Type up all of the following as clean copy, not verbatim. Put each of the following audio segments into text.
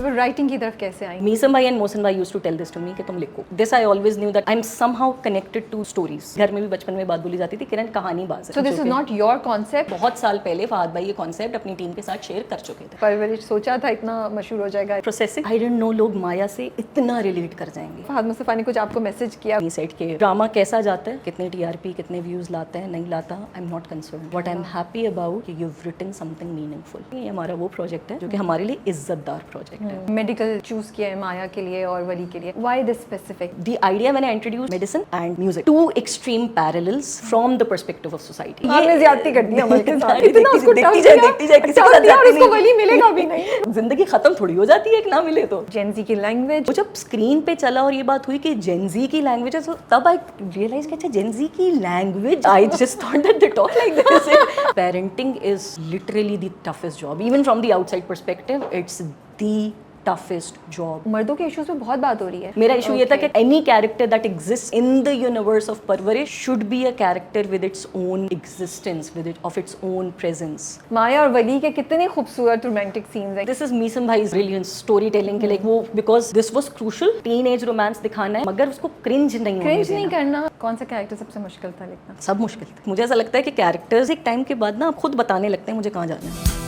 तो राइटिंग की तरफ कैसे आई? मीसम भाई एंड मोहसिन भाई used to tell this to me कि तुम लिखो. This I always knew that I am somehow connected to stories. घर में भी बचपन में बात बोली जाती थी, किरण कहानी बाज है. So this is not your concept? बहुत साल पहले फहद भाई ये कॉन्सेप्ट अपनी टीम के साथ शेयर कर चुके थे. परवरिश सोचा था इतना मशहूर हो जाएगा? प्रोसेसिंग आई डिडंट नो लोग माया से इतना रिलेट कर जाएंगे. फहद मुस्तफा ने कुछ आपको मैसेज किया? सेट के ड्रामा कैसा जाता है, कितने टीआरपी कितने व्यूज लाते हैं, नहीं लाता, I am not concern. What I am happy about you have written something meaningful. ये हमारा वो प्रोजेक्ट है जो कि हमारे लिए इज्जतदार प्रोजेक्ट है. मेडिकल चूज किया है माया के लिए और वली के लिए. Why this specific? The idea when I introduced medicine and music, two extreme parallels from the perspective of society. आपने ज्यादती कर दी अमल के साथ. इतना उसको देखती जाए किसी के साथ जाती उसको वली मिलेगा भी नहीं. जिंदगी खत्म थोड़ी हो जाती है एक ना मिले तो. जेनजी की लैंग्वेज जब स्क्रीन पे चला और ये बात हुई कि जेनजी की लैंग्वेज है, तो तब आई रियलाइज कि अच्छा जेनजी की language, I just thought that they talk like this. Parenting is literally the toughest job. Even from the outside perspective it's the toughest job. मर्दों के इश्यूज पे बहुत बात हो रही है. मेरा इशू ये था कि any character that exists in the universe of Parvarish should be a character with its own existence, of its own presence. माया और वली के कितने खूबसूरत रोमांटिक सीन्स हैं. This is Meesam bhai's brilliance storytelling के लिए वो because this was crucial. Teenage romance दिखाना है मगर उसको cringe नहीं होने क्रिंज देना. नहीं करना. कौन सा कैरेक्टर सबसे मुश्किल था लिखना? सब मुश्किल था. मुझे ऐसा लगता है कि कैरेक्टर्स एक टाइम के बाद ना खुद बताने लगते हैं मुझे कहाँ जाना है.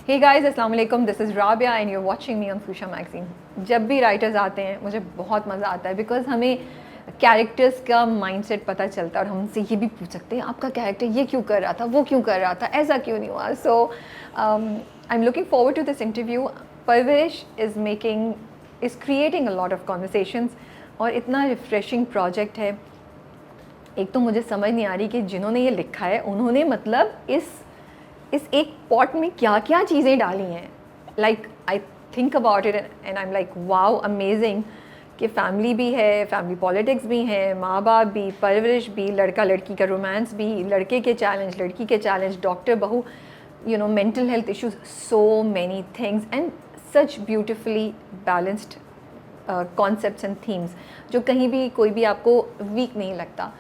Hey guys, अस्सलाम वालेकुम. This is Rabia and you're watching me on Fusha Magazine. जब भी राइटर्स आते हैं मुझे बहुत मज़ा आता है बिकॉज हमें कैरेक्टर्स का माइंडसेट पता चलता है और हमसे ये भी पूछ सकते हैं आपका कैरेक्टर ये क्यों कर रहा था, वो क्यों कर रहा था, ऐसा क्यों नहीं हुआ. So I am looking forward to this interview. Parwarish is creating a lot of conversations और इतना रिफ्रेशिंग प्रोजेक्ट है. एक तो मुझे समझ नहीं आ रही कि जिन्होंने ये लिखा है उन्होंने मतलब इस एक पॉट में क्या क्या चीज़ें डाली हैं. Like I think about it and I am like wow amazing कि फैमिली भी है, फैमिली पॉलिटिक्स भी हैं, माँ बाप भी, परवरिश भी, लड़का लड़की का रोमांस भी, लड़के के चैलेंज, लड़की के चैलेंज, डॉक्टर बहू, you know mental health issues, so many things and such beautifully balanced concepts and themes जो कहीं भी कोई भी आपको वीक नहीं लगता.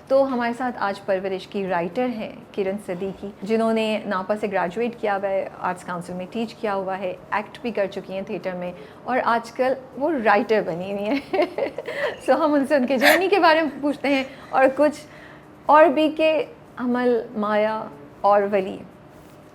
तो हमारे साथ आज परवरिश की राइटर हैं किरण सदीकी, जिन्होंने नापा से ग्रेजुएट किया हुआ है, आर्ट्स काउंसिल में टीच किया हुआ है, एक्ट भी कर चुकी हैं थिएटर में और आजकल वो राइटर बनी हुई हैं. सो हम उनसे उनके जर्नी के बारे में पूछते हैं और कुछ और भी के अमल, माया और वली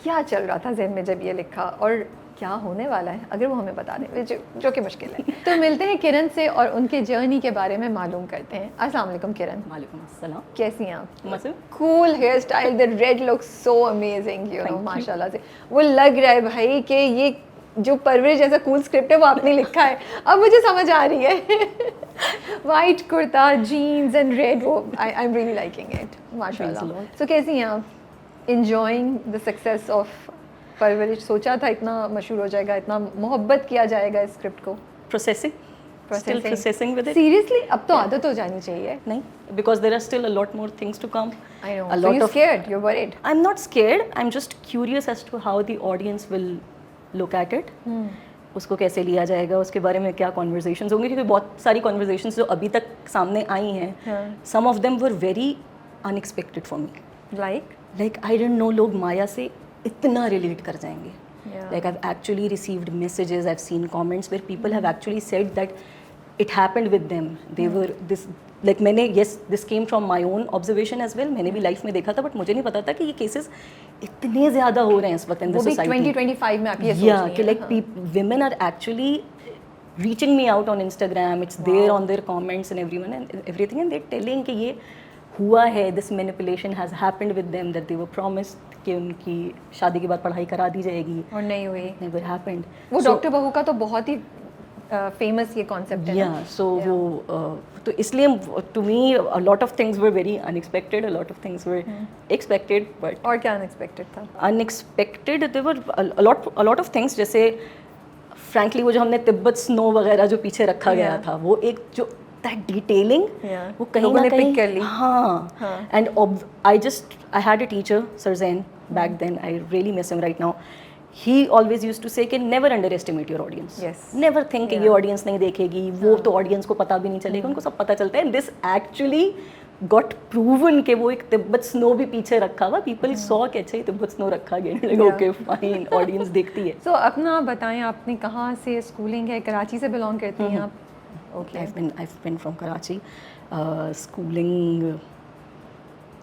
क्या चल रहा था ज़हन में जब ये लिखा और क्या होने वाला है अगर वो हमें बता दें, जो कि मुश्किल है. तो मिलते हैं किरण से और उनके जर्नी के बारे में मालूम करते हैं. अस्सलाम वालेकुम किरण. वालेकुम अस्सलाम. कैसी हैं आप? मस्त. Cool hair style, the red look so amazing, you know माशाल्लाह से. वो लग रहा है भाई कि ये जो परवरिश जैसा कूल स्क्रिप्ट है वो आपने लिखा है. अब मुझे समझ आ रही है. White kurta, jeans and red, वो I am really liking it माशाल्लाह. सो कैसी हैं आप? इंजॉइंग द सक्सेस ऑफ परवरिश. सोचा था इतना मशहूर हो जाएगा, इतना मोहब्बत किया जाएगा इस स्क्रिप्ट को. Processing with it. Seriously, अब तो आदत हो जानी चाहिए. नहीं, because there are still a lot more things to come. I know. A So lot you're of scared? You're worried? I'm not scared. I'm just curious as to how the audience will look at it. उसको कैसे लिया जाएगा, उसके बारे में क्या conversations होंगे, क्योंकि बहुत सारी conversations जो अभी तक सामने आई हैं, some of them were very unexpected for me. Like I didn't know लोग माया से इतना relate कर जाएंगे. Like I've actually received messages, I've seen comments where people have actually said that it happened with them. They were this, like मैंने this came from my own observation as well. मैंने भी life में देखा था, but मुझे नहीं पता था कि ये केसेस इतने ज़्यादा हो रहे हैं इस वक्त in the society. वो भी 2025 में आप ये सोच रही हैं. Yeah, कि like women are actually reaching me out on Instagram. It's there on their comments and everything, and they're telling कि ये हुआ है, this manipulation has happened with them, that they were promised कि उनकी शादी के बाद पढ़ाई करा दी जाएगी और नहीं हुई. Never happened. वो डॉक्टर बहू का तो बहुत ही फेमस ये कॉन्सेप्ट है. Yeah, so वो तो इसलिए to me a lot of things were very unexpected, a lot of things were expected, but और क्या अनएक्सपेक्टेड था? Unexpected there were a lot of things. जैसे frankly वो जो हमने तिब्बत स्नो वगैरह जो पीछे रखा गया था, वो एक जो that detailing, वो कहीं ना कहीं पिक कर ली. हाँ. And I had a teacher, Sir Zain, back then. I really miss him right now. He always used to say कि never underestimate your audience. Yes. Never think कि ये audience नहीं देखेगी, वो तो audience को पता भी नहीं चलेगा, उनको सब पता चलता है. And this actually got proven कि वो एक तिब्बत स्नो भी पीछे रखा हुआ, पीपल सॉ कि अच्छा ही तिब्बत स्नो रखा गया, ओके फाइन, ऑडियंस देखती है। सो अपना बताएं, आपने कहाँ से स्कूलिंग है? कराची से बिलोंग करती हैं आप? Okay, I've been from Karachi. Schooling,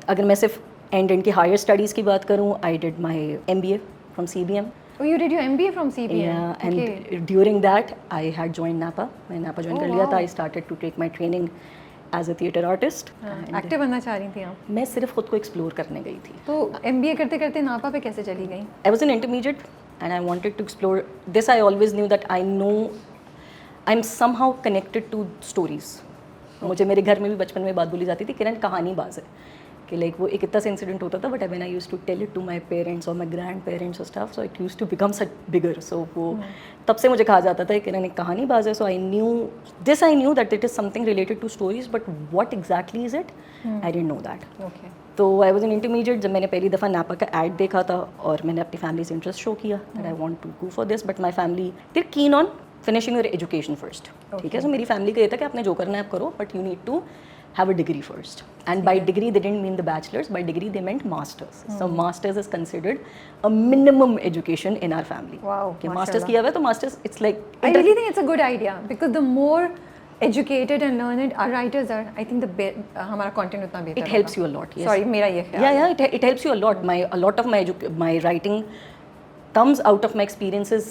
अगर मैं सिर्फ एंड की हायर स्टडीज़ की बात करूँ, I did my MBA from CBM. Oh, you did your MBA from CBM? Yeah, Okay. and during that I had joined NAPA. मैं NAPA join Oh, कर लिया था. wow. I started to take my training as a theatre artist. Active बनना चाह रही थी आप? मैं सिर्फ खुद को एक्सप्लोर करने गई थी. तो MBA करते करते नापा पे कैसे चली गई? I was an intermediate and I wanted to explore this. I always knew that I know I'm somehow connected to stories. मुझे मेरे घर में भी बचपन में बात बोली जाती थी, किरण कहानी बाज है, कि लाइक वो एक इतना सा इंसिडेंट होता था, but when I used to tell it to my parents और माय ग्रैंड पेरेंट्स और stuff, so it used to become such bigger. So वो तब से मुझे कहा जाता था किरण एक कहानी बाज है. So I knew that it is something related to stories, but what exactly is it, I didn't know that. Okay. तो आई वॉज एन इंटरमीडिएट जब मैंने पहली दफ़ा नापा का ऐड देखा था, और मैंने अपनी फैमिली से इंटरेस्ट शो किया that I want to go for this, but my family they are keen on finishing your education first. ठीक है, सो मेरी फैमिली का ये था कि आपने जो करना है आप करो, but you need to have a degree first. And by degree they didn't mean the bachelor's, by degree they meant masters. So masters is considered a minimum education in our family. Wow, कि masters mashallah. किया हुआ है तो masters it's like I really think it's a good idea because the more educated and learned our writers are, I think हमारा content उतना बेहतर it helps you a lot. Yes. Sorry, मेरा ये ख्याल है. Yeah, it helps you a lot. A lot of my writing comes out of my experiences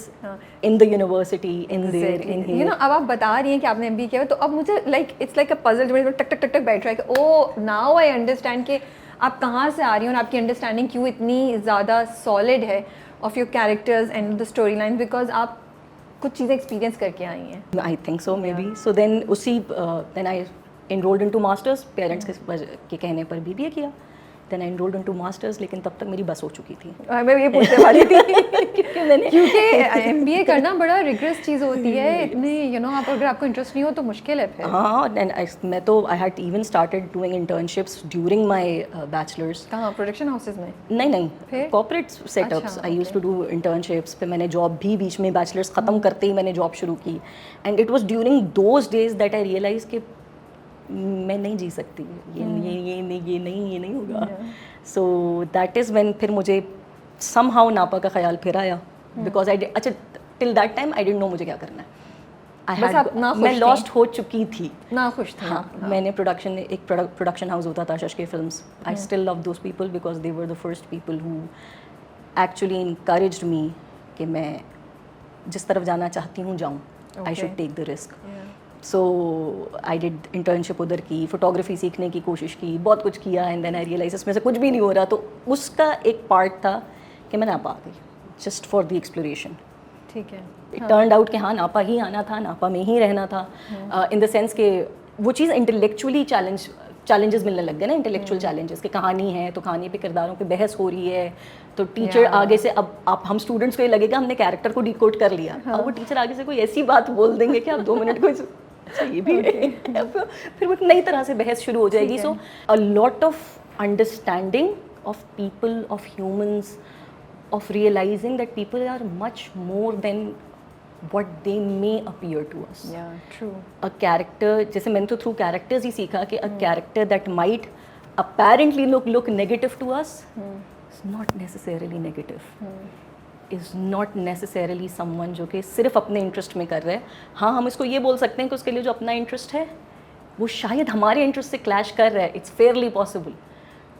in the university, in there, in here. You know, अब आप बता रही हैं कि आपने MBA किया है, तो अब मुझे it's like a puzzle जो टक टक टक टक बैठ रहा है कि oh now I understand कि आप कहाँ से आ रही हैं और आपकी अंडरस्टैंडिंग क्यों इतनी ज़्यादा सॉलिड है of your characters and the storyline, because आप कुछ चीज़ें एक्सपीरियंस करके आई हैं. I think so maybe. So then then I enrolled into masters. Parents के कहने पर BBA किया. Then I enrolled into masters, लेकिन तब तक मेरी बस हो चुकी थी. मैं ये पूछने वाली थी क्योंकि MBA करना बड़ा रिग्रेस चीज़ होती है, इतने आप अगर आपको इंटरेस्ट नहीं हो तो मुश्किल है फिर. हाँ, मैं तो I had even started doing internships during my bachelor's. कहाँ? प्रोडक्शन हाउसेज में? नहीं, corporate setups. I used to do internships. फिर मैंने जॉब भी बीच में बैचलर्स ख़त्म करते ही मैंने जॉब शुरू की. And it was during those days that I realized कि मैं नहीं जी सकती, ये नहीं होगा. सो दैट इज़ व्हेन फिर मुझे समहाउ नापा का ख्याल फिर आया, बिकॉज अच्छा till that time I didn't no मुझे क्या करना है. मैं लॉस्ट हो चुकी थी, ना खुश थी. हाँ, मैंने एक प्रोडक्शन हाउस होता था शशके films. I still love those people because they were the first people who actually encouraged me कि मैं जिस तरफ जाना चाहती हूँ जाऊँ. I should take the risk. So I did internship उधर की, फोटोग्राफी सीखने की कोशिश की, बहुत कुछ किया. एंड देन आई रियलाइज इसमें से कुछ भी नहीं हो रहा. तो उसका एक पार्ट था कि मैं नापा आ गई जस्ट फॉर द एक्सप्लोरेशन. ठीक है. इट टर्न्ड आउट कि हाँ नापा ही आना था, नापा में ही रहना था. इन द सेंस कि वो चीज़ इंटेलेक्चुअली चैलेंजेस मिलने लग गए ना, इंटेलेक्चुअल चैलेंजेस. कि कहानी है तो कहानी पे किरदारों पे बहस हो रही है, तो टीचर आगे से अब आप हम स्टूडेंट्स को ये लगेगा हमने कैरेक्टर को डिकोड कर लिया. अब वो टीचर आगे से कोई ऐसी बात बोल देंगे कि आप 2 मिनट को अच्छा ये भी है. फिर वो एक नई तरह से बहस शुरू हो जाएगी. So a lot of understanding of people, of humans, of realising that people are much more than what they may appear to us. Yeah, true. A character, जैसे मैंने तो through characters ही सीखा कि a character that might apparently look negative to us is not necessarily negative. Is not necessarily someone जो कि सिर्फ अपने interest में कर रहे हैं. हाँ, हम इसको ये बोल सकते हैं कि उसके लिए जो अपना इंटरेस्ट है वो शायद हमारे इंटरेस्ट से क्लैश कर रहा है. It's fairly possible,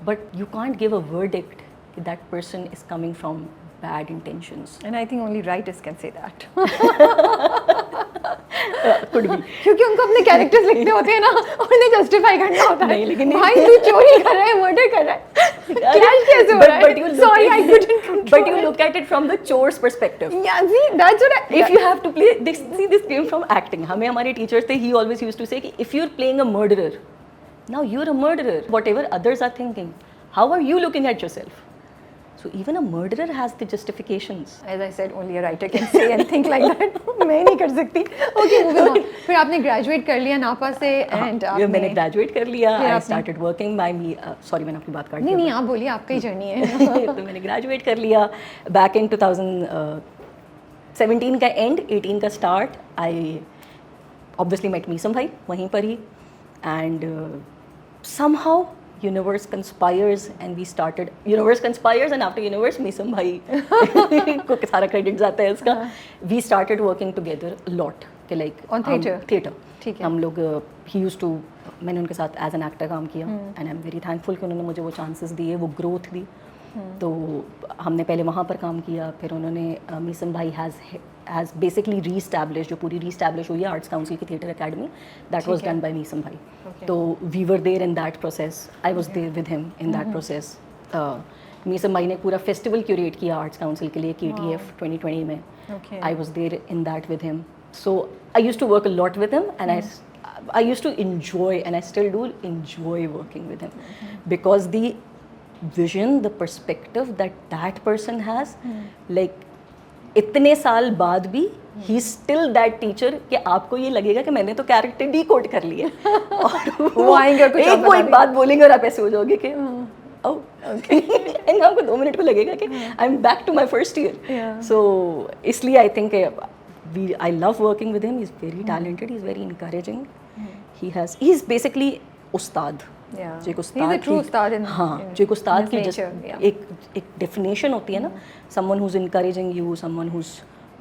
but you can't give a verdict कि that person is coming from bad intentions. And I think only writers can say that. Could be. क्योंकि उनको अपने कैरेक्टर्स लिखने होते हैं ना, और उन्हें जस्टिफाई करना होता है. नहीं, लेकिन भाई तू चोरी कर रहा है, मर्डर कर रहा है, क्लैश कैसे हो रहा है? Sorry, I couldn't control. But you look at it from the chores perspective. Yeah, see, that's what I. If you have to play, this came from acting. हमें हमारे teachers थे, he always used to say कि if you're playing a murderer, now you're a murderer. Whatever others are thinking, how are you looking at yourself? So even a murderer has the justifications. As I said, only a writer can say and think like that. मैं नहीं कर सकती. Okay, moving on. फिर आपने graduate कर लिया नापा से, and आपने मैंने ग्रेजुएट कर लिया. I started working by me. Sorry, मैंने आपकी बात काट दी. नहीं, आप बोलिए, आपका ही जर्नी है. तो मैंने ग्रेजुएट कर लिया बैक इन 2017 का एंड, 18 का start. I obviously met Meesam भाई वहीं पर ही, and somehow universe conspires and we started, universe conspires and after universe Meesam भाई को सारा credit जाता है इसका. We started working together a lot कि like On theatre? theatre. ठीक है. हम लोग he used to, मैंने उनके साथ एज एन एक्टर काम किया and I am very thankful कि उन्होंने मुझे वो चांसेस दिए, वो ग्रोथ दी. तो हमने पहले वहाँ पर काम किया, फिर उन्होंने मीसम भाई हैज़ बेसिकली रीस्टैब्लिश, जो पूरी रीस्टैब्लिश हुई है आर्ट्स काउंसिल की theatre academy, that was done by Meesam भाई. तो we were there in that process, I was there with him in that process. Meesam भाई ने पूरा फेस्टिवल क्यूरेट किया आर्ट्स काउंसिल के लिए KTF 2020 में. I was there in that with him. So I used to work a lot with him and I used to enjoy, and I still do enjoy working with him, because the vision, the perspective that person has, like इतने साल बाद भी he's still that teacher कि आपको ये लगेगा कि मैंने तो कैरेक्टर डिकोड कर लिया और वो आएंगे और कुछ वो एक बात बोलेंगे और आप ऐसे हो जाओगे कि ओके एंड आपको 2 मिनट को लगेगा कि I am back to my first year. So इसलिए I think I love working with him. He's very talented. He's very encouraging. He's basically उस्ताद. जो एक उस्ताद, He's a true Ustad in हाँ, जो एक उस्ताद की nature, yeah. एक definition होती है ना, someone who's encouraging you, someone who's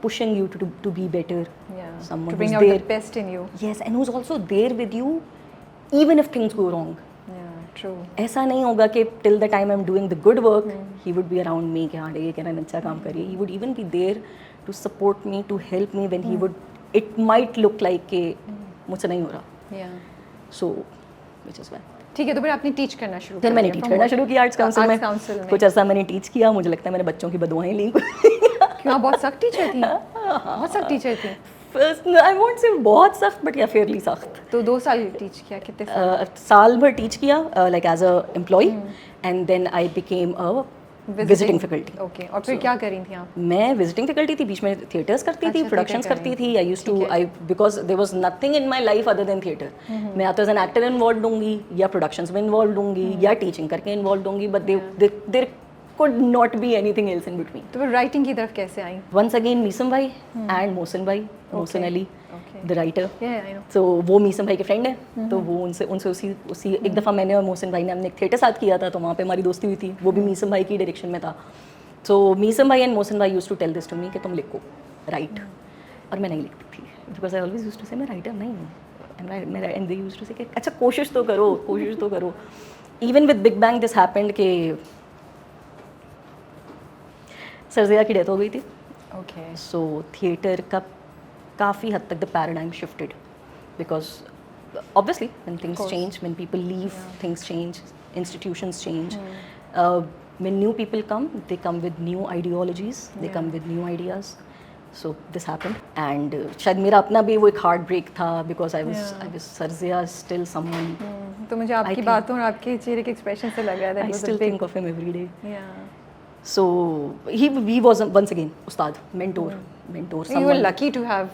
pushing you to be better, someone to bring who's out there, the best in you. yes, and who's also there with you even if things go wrong. True. ऐसा नहीं होगा कि till the time I'm doing the good work, he would be around me कि हाँ ये किरण अच्छा काम करिए. He would even be there to support me, to help me when he would, it might look like कि मुझसे नहीं हो रहा. So which is why. ठीक है, तो फिर आपने टीच करना शुरू फिर मैंने टीच करना शुरू किया आर्ट्स काउंसिल में. कुछ ऐसा मैंने टीच किया, मुझे लगता है मैंने बच्चों की बदुआएं ली. क्यों, आप बहुत सख्त टीचर थी? बहुत सख्त टीचर थी. आई वोंट से बहुत सख्त, बट या फेयरली सख्त. तो 2 साल टीच किया, कितने साल? साल भर टीच किया like as a employ and then I became a visiting faculty. Okay, और फिर क्या करी थी आप? मैं विजिटिंग फैकल्टी थी, बीच में थिएटर्स करती थी, प्रोडक्शंस करती थी. I used to, I because there was nothing in my life other than theatre. मैं या तो एज एन एक्टर इन्वॉल्व होंगी, या प्रोडक्शंस में इन्वॉल्व होंगी, या टीचिंग करके इन्वॉल्व होंगी, but there could not be anything else in between. तो फिर राइटिंग की तरफ कैसे आई? Once again मीसम भाई and मोहसिन भाई, Mohsin Ali, the writer. Yeah, I know. So वो मीसम भाई के फ्रेंड है, तो वो उनसे उसी एक दफ़ा मैंने और मोहसिन भाई ने हमने एक थिएटर साथ किया था, तो वहाँ पे हमारी दोस्ती हुई थी. वो भी मीसम भाई की डायरेक्शन में था. So मीसम भाई एंड मोहसिन भाई used to tell this to me कि तुम लिखो, राइट. और मैं नहीं लिखती थी, because I always used to say मैं राइटर नहीं हूँ. एंड दे यूज्ड टू से कि अच्छा कोशिश तो करो. Even with big bang this happened कि सरजिया की डेथ हो गई थी. ओके. सो थिएटर का काफ़ी हद तक the paradigm shifted, because obviously when things change, when people leave, things change, institutions change. When new people come, they come with new ideologies, they come with new ideas. So this happened, and शायद मेरा अपना भी वो एक heart break था, because I was सरजिया still someone. तो मुझे आपकी बातों और आपके चेहरे के एक्सप्रेशन से लग रहा था. I still think of him every day. Yeah. So he was once again Ustad, mentor. You were lucky to have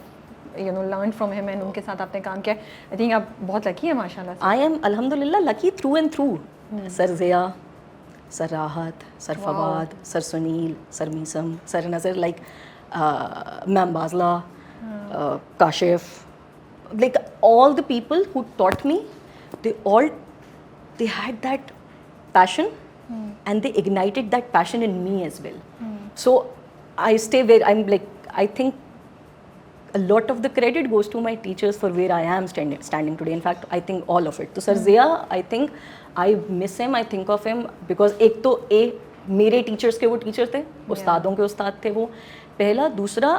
learned from him and उनके साथ आपने काम किया. I think आप बहुत lucky हैं माशाल्लाह. I am alhamdulillah lucky through and through. Sir Zia, sir Rahat, sir Fawad, sir Sunil, sir Meesam, sir Nazar, like ma'am Bazla, Kashif, like all the people who taught me, they had that passion. And they ignited that passion in me as well. So I stay where I'm like, I think a lot of the credit goes to my teachers for where I am standing today. In fact, I think all of it. So Sir Zia, I think I miss him, I think of him, because एक तो मेरे teachers के वो teacher थे, उस्तादों के उस्ताद थे वो, पहला. दूसरा,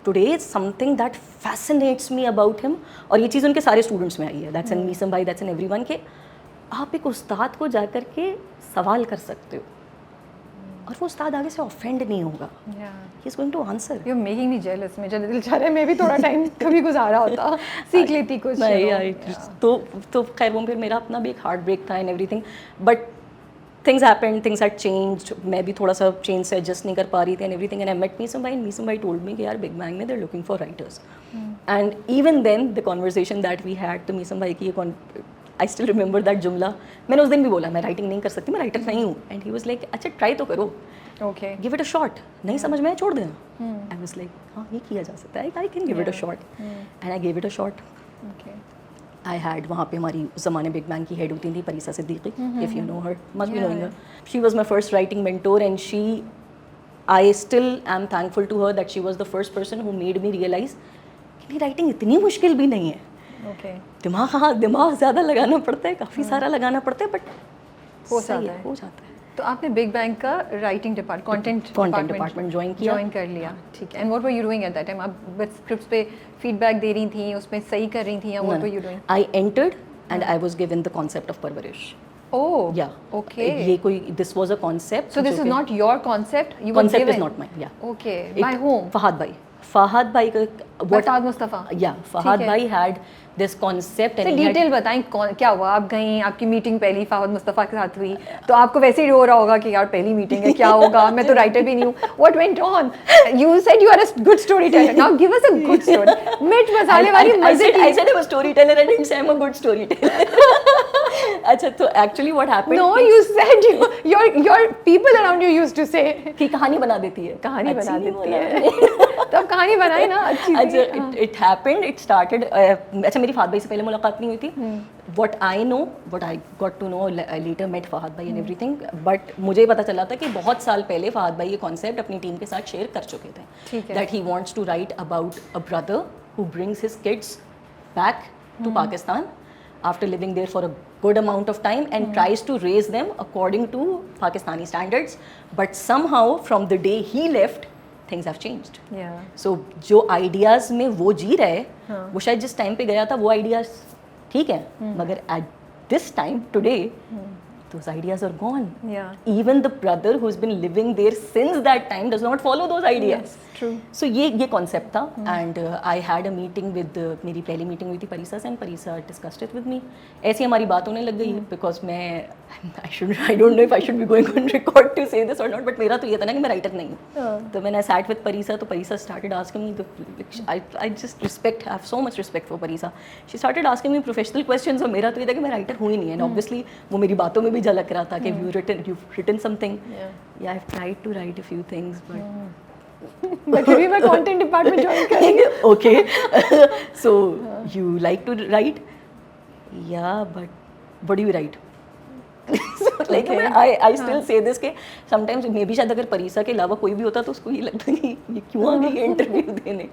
today something that fascinates me about him, और ये चीज़ उनके सारे students में आई है. That's in मीसम भाई, that's in everyone, के आप एक उस्ताद को जा कर के सवाल कर सकते हो और वो उस्ताद आगे से ऑफेंड नहीं होगा. He is going to answer. You're making me jealous. मुझे दिल चाह रहा है मैं भी थोड़ा टाइम कभी गुजारा होता, सीख लेती कुछ. नहीं, तो खैर वो फिर मेरा अपना भी एक हार्ट ब्रेक था and everything, but things happened, things had changed. मैं भी थोड़ा सा चेंज से एडजस्ट नहीं कर पा रही थी and everything. And I met Meesam भाई, एंड मीसम भाई टोल्ड मी कि यार बिग बैंग में they are looking for writers. And even then the conversation that we had, तो मीसम भाई की आई स्टिल रिमेंबर दैट जुमला. मैंने उस दिन भी बोला मैं राइटिंग नहीं कर सकती, मैं राइटर नहीं हूँ. एंड ही वाज लाइक अच्छा ट्राई तो करो, okay, give it a shot. नहीं समझ में आया छोड़ देना. आई वाज लाइक हाँ ये किया जा सकता है, I can give it a shot. And I give it a shot. Okay. I had वहाँ पे हमारी उस ज़माने बिग बैंग की हेड होती थी Parisa Siddiqui, if you know her, must be knowing her. She was my first writing mentor and she, I still am thankful to her that she was the first person who made me realise कि writing इतनी मुश्किल भी नहीं है. Okay. दिमाग ज़्यादा लगाना पड़ता है, काफ़ी सारा लगाना पड़ता है, बट हो जाता है. तो आपने बिग बैंग का writing department content department join कर लिया. ठीक है. And what were you doing at that time? आप बस स्क्रिप्ट्स पे फीडबैक दे रही थी, उसमें सही कर रही थी, या what were you doing? I entered and I was given the concept of परवरिश. Oh, yeah, okay. ये कोई, this was a concept. So this is not your concept. You were concept given. is not mine. Yeah. Okay. By whom? Fahad Bhai का what? Fahad Mustafa. Yeah, Fahad Bhai had this concept. तो detail बताएं क्या हुआ? आप गई, आपकी meeting पहली फहद मुस्तफ़ा के साथ हुई, तो आपको वैसे ही हो रहा होगा कि यार पहली मीटिंग है, क्या होगा, मैं तो राइटर भी नहीं हूँ. What went on? You said you are a good storyteller. Now give us a good story. मिर्च मसाले वाली मजे की. I said I'm a storyteller. I didn't say I'm a good storyteller. अच्छा, तो actually what happened? No, you said your people around you used to say कि कहानी बना देती है. कहानी बना देती है. तो अब कहानी बनाए ना अच्छी. अच्छा, it happened. It started. अच्छा, मेरी फहद भाई से पहले मुलाकात नहीं हुई थी. What I know, what I got to know, I later met Fahad भाई and everything. But मुझे पता चला था कि बहुत साल पहले फहद भाई ये कॉन्सेप्ट अपनी टीम के साथ शेयर कर चुके थे. ठीक है. That he wants to write about a brother who brings his kids back to Pakistan after living there for a good amount of time and tries to raise them according to Pakistani standards. But somehow from the day he left, things have changed. Yeah. So जो ideas में वो जी रहा है, वो शायद जिस time पे गया था वो ideas ठीक है, मगर at this time today those ideas are gone. Yeah. Even the brother who's been living there since that time does not follow those ideas. Yes, true. So ये concept था. And I had a meeting with मेरी पहली meeting हुई थी परिसा से, and Parisa discussed it with me. ऐसी हमारी बात होने लग गई, because I don't know if I should be going on record to say this or not, but मेरा तो ये था ना कि मैं writer नहीं हूँ. तो when I sat with Parisa, तो Parisa started asking me, I just have so much respect for Parisa. She started asking me professional questions, और मेरा तो ये था कि मैं writer हूँ ही नहीं, and obviously वो मेरी बातों में भी झलक रहा था कि you've written something. Yeah, I've tried to write a few things, but फिर भी मैं content department join करेंगे. Okay. So you like to write? Yeah, but what do you write? So like I still say this कि sometimes maybe शायद अगर परिसा के अलावा कोई भी होता तो उसको ये लगता कि ये क्यों आ गई है इंटरव्यू देने.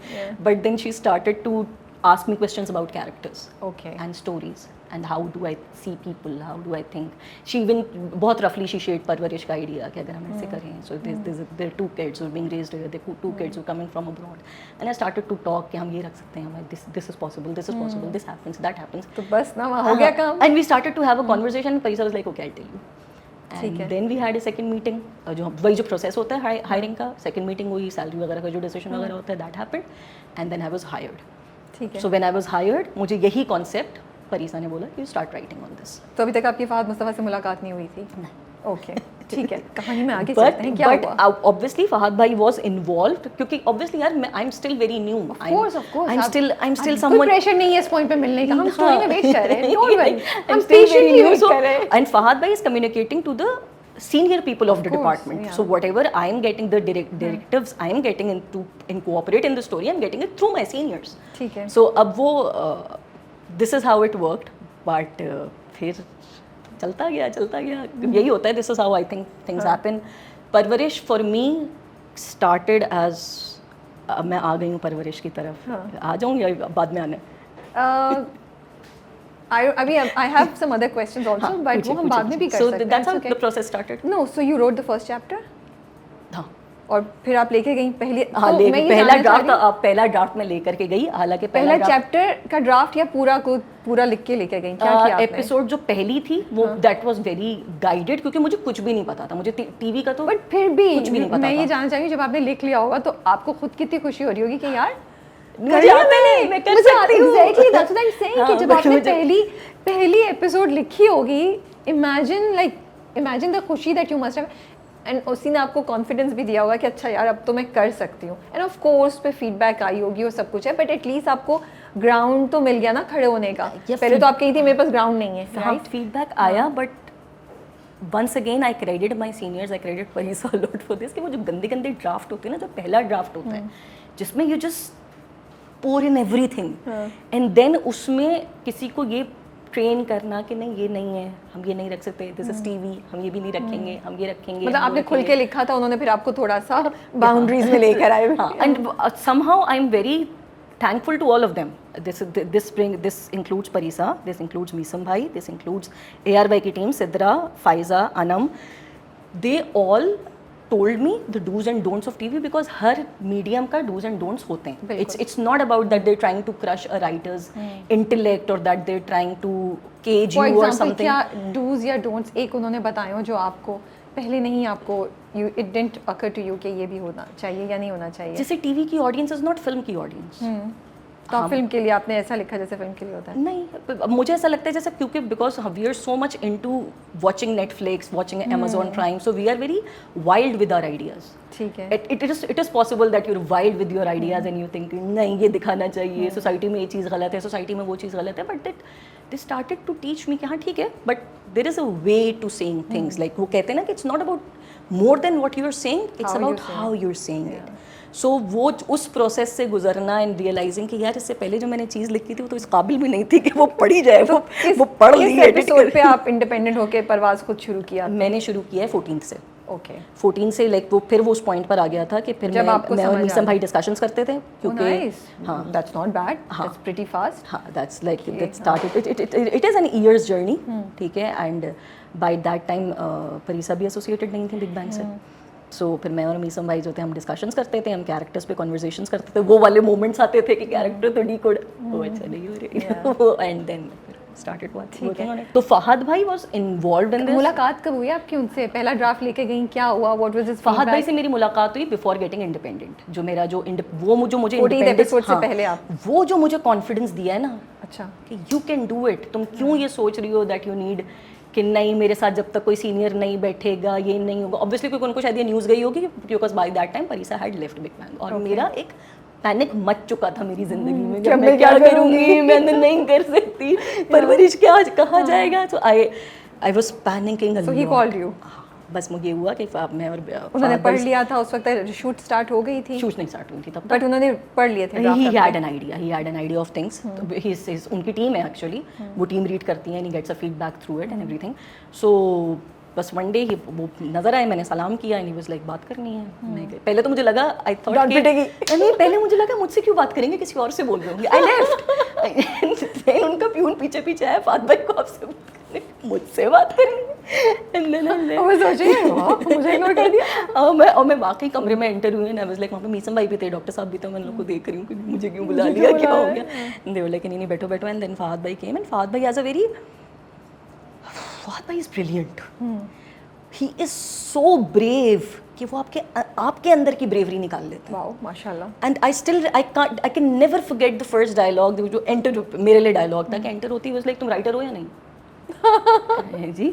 But then she started to ask me questions about characters. Okay. And stories. And how do I see people? How do I think? She even बहुत roughly she shared परवरिश का idea कि अगर हम ऐसे करें. So there are two kids who are being raised here. There are two kids who are coming from abroad. And I started to talk कि हम ये रख सकते हैं. This is possible. This is possible. This happens. That happens. तो बस ना वहाँ हो गया काम. And we started to have a conversation. Parisa was like, okay, I'll tell you. And then we had a second meeting. जो वही जो process होता है hiring का, second meeting हुई, salary वगैरह का जो decision वगैरह होता है, that happened. And then I was hired. ठीक है. So when I was hired, मुझे यही concept परिसा ने बोला, you start writing on this. तो अभी तक आपकी फहद मुस्तफ़ा से मुलाकात नहीं हुई थी? नहीं. Okay. ठीक है. कहानी में आगे चलते हैं. क्या हुआ? But obviously फहद भाई was involved क्योंकि obviously यार I'm still very new. Of course. I'm still someone. कोई pressure नहीं है इस point पे मिलने का. हम story में wait कर रहे हैं. Don't worry. I'm still very new. So and Fahad भाई is communicating to the senior people of the department. Yeah. So whatever I am getting, the directives I am getting in cooperate in the story, I'm getting it through my seniors. ठीक है. So अब वो this is how it worked, but फिर चलता गया. यही होता है. This is how I think things happen. परवरिश for me started as मैं आ गई हूँ परवरिश की तरफ. आ जाऊँ या बाद में आना? I have some other questions also, but वो हम बाद में भी कर सकते हैं. So that's how the process started. No, so you wrote the first chapter? हाँ. और फिर आप लेके गई पहले. हाँ, पहला ड्राफ्ट में लेकर के गई. हालांकि पहला चैप्टर का ड्राफ्ट या पूरा लिख के लेके गई? क्या किया आपने? एपिसोड जो पहली थी वो दैट वाज वेरी गाइडेड क्योंकि मुझे कुछ भी नहीं पता था. मुझे टीवी का तो बट फिर भी कुछ भी नहीं पता मैं था. ये जानना चाहूँगी जब आपने लिख लिया होगा तो आपको खुद कितनी खुशी हो रही होगी कि यार मुझे आता नहीं, मैं कर सकती हूँ. Exactly, that's what I'm saying कि जब आपने पहली एपिसोड लिखी होगी, imagine the खुशी that you must have. And उसी ने आपको कॉन्फिडेंस भी दिया होगा कि अच्छा यार अब तो मैं कर सकती हूँ. एंड ऑफ कोर्स पे फीडबैक आई होगी, वो सब कुछ है, बट एटलीस्ट आपको ग्राउंड तो मिल गया ना खड़े होने का. पहले तो आप कही थी मेरे पास ग्राउंड नहीं है. राइट, फीडबैक आया, but once again I credit my seniors, I credit Parisa a lot for this कि वो जो गंदे ड्राफ्ट होते हैं ना, जो पहला ड्राफ्ट होता है जिसमें you just pour in everything and then उसमें किसी को ये ट्रेन करना कि नहीं ये नहीं है, हम ये नहीं रख सकते, दिस इज टीवी, हम ये भी नहीं रखेंगे, हम ये रखेंगे। मतलब आपने खुल के लिखा था, उन्होंने फिर आपको थोड़ा सा बाउंड्रीज में लेकर आए। And somehow I'm very thankful to all of them. This includes Parisa, this includes Meesam Bhai, this includes AR Bhai ki team, Sidra, Faiza, Anam. They all told me the do's and don'ts of TV because her medium का do's and don'ts होते हैं. It's not about that they're trying to crush a writer's intellect or that they're trying to cage you or something. क्या do's या don'ts एक उन्होंने बताए हो जो आपको पहले नहीं, आपको it didn't occur to you कि ये भी होना चाहिए या नहीं होना चाहिए? जैसे टीवी की ऑडियंस इज नॉट फिल्म की ऑडियंस। तो आप फिल्म के लिए आपने ऐसा लिखा जैसे फिल्म के लिए होता है? नहीं, मुझे ऐसा लगता है जैसे क्योंकि because we are so much into watching Netflix, watching Amazon Prime, so we are very wild with our ideas. ठीक है। It is possible that you're wild with your ideas and you think नहीं ये दिखाना चाहिए, society में ये चीज़ गलत है, सोसाइटी में वो चीज़ गलत है, but they started to teach me कि हाँ ठीक है, but there is a way to saying things. Like वो कहते हैं ना कि it's not about more than what you are saying, it's about how you're saying it. सो वो उस प्रोसेस से गुजरना एंड रियलाइजिंग कि यार इससे पहले जो मैंने चीज़ लिखी थी वो तो इस काबिल भी नहीं थी कि वो पढ़ी जाए। वो पढ़ ली है। एपिसोड पे आप इंडिपेंडेंट होके परवाज़ खुद शुरू किया? मैंने शुरू किया है 14 से। ओके 14 से लाइक वो फिर वो उस पॉइंट पर आ गया था कि फिर मैं और मीसम भाई डिस्कशंस करते थे क्योंकि हाँ that's not bad, that's pretty fast. हाँ that's like that started it is an years journey, ठीक है। And by that time Parisa भी एसोसिएटेड नहीं थी बिग बैंग से। सो फिर मैं और मीसम भाई जो थे हम डिस्कशंस करते थे, हम कैरेक्टर्स पे कन्वर्सेशंस करते थे, वो वाले मोमेंट्स आते थे कि कैरेक्टर तो डीकोड वो अच्छा नहीं हो रही, and then started working on it. तो फहद भाई was involved in this. मुलाकात कब हुई आपकी उनसे? पहला ड्राफ्ट लेके गई, क्या हुआ? What was his feedback? Fahad भाई से मेरी मुलाकात हुई बिफोर गेटिंग इंडिपेंडेंट। जो मेरा जो वो मुझे एपिसोड से पहले आप वो जो मुझे कॉन्फिडेंस दिया है ना, अच्छा कि यू कैन डू इट, तुम क्यों ये सोच रही हो दैट यू नीड कि नहीं मेरे साथ जब तक कोई सीनियर नहीं बैठेगा ये नहीं होगा। ऑब्वियसली क्योंकि उनको शायद ये न्यूज़ गई होगी because by that time Parisa had left big bang और मेरा एक पैनिक मच चुका था मेरी जिंदगी में कि मैं क्या करूंगी, मैं नहीं कर सकती, परवरिश क्या कहा जाएगा। तो I was panicking. So he called you? बस मुझे हुआ कि मैं और उन्होंने पढ़ लिया था उस वक्त, शूट स्टार्ट हो गई थी? शूट नहीं स्टार्ट हुई थी तब, बट उन्होंने पढ़ लिए थे। He had an idea of things. उनकी टीम है एक्चुअली, वो टीम रीड करती है and he gets a feedback through it and everything. So बस वन डे वो नजर आए, मैंने सलाम किया एंड ही वाज लाइक बात करनी है। मैं पहले तो मुझे लगा आई थॉट नहीं, पहले मुझे लगा मुझसे क्यों बात करेंगे, किसी और से बोल रहे होंगे। आई लेफ्ट देन उनका प्यून पीछे पीछे आया, फहद भाई को आपसे मुझसे बात करेंगे एंड देन मैं सोची मुझे इग्नोर कर दिया। और मैं वाकई कमरे में एंटर हुई एंड आई वाज लाइक वहाँ पे मीसम भाई भी थे, डॉक्टर साहब भी थे, मैं लोग को देख रही हूँ कि मुझे क्यों बुला लिया, क्या हो गया। दे वर लाइक नहीं बैठो बैठो। एंड देन फहद भाई केम एंड फहद भाई एज अ वेरी फहद भाई is brilliant, he is so brave कि वो आपके अंदर की ब्रेवरी निकाल लेते हैं। वाओ माशाल्लाह। And I can never forget the first dialogue जो एंटर मेरे लिए डायलॉग था कि एंटर होती वाज लाइक तुम राइटर हो या नहीं? जी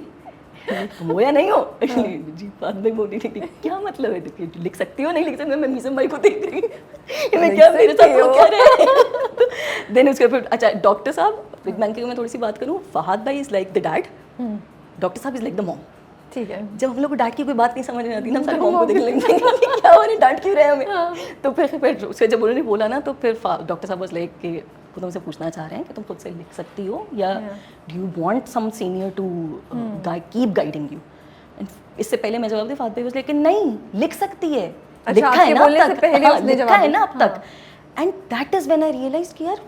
तुम हो या नहीं हो? जी फहद भाई बोली थी क्या मतलब है, लिख सकती हो नहीं लिख सकती? मैं मीसम भाई को देख रही मैं क्या मेरे साथ हो क्या रहे। देन उसके फिर अच्छा डॉक्टर साहब बिग बैंग की मैं थोड़ी सी बात करूँ, फहद भाई is like the dad, doctor साहब इज लाइक द मॉम। ठीक है, जब हम लोग को डांट की कोई बात नहीं समझ में आती ना, हम सारे मॉम को देख लेंगे क्या हो रहा है, डांट क्यों रहे हमें। तो फिर उसके जब उन्होंने बोला ना तो फिर डॉक्टर साहब वाज लाइक कि वो तुमसे पूछना चाह रहे हैं कि तुम खुद से लिख सकती हो या do you want some senior to keep guiding you. इससे पहले मैं जवाब दे फहद भाई वाज लाइक नहीं लिख सकती है, लिखा है ना अब तक, लिखा है ना अब तक। And that is when I realised कि यार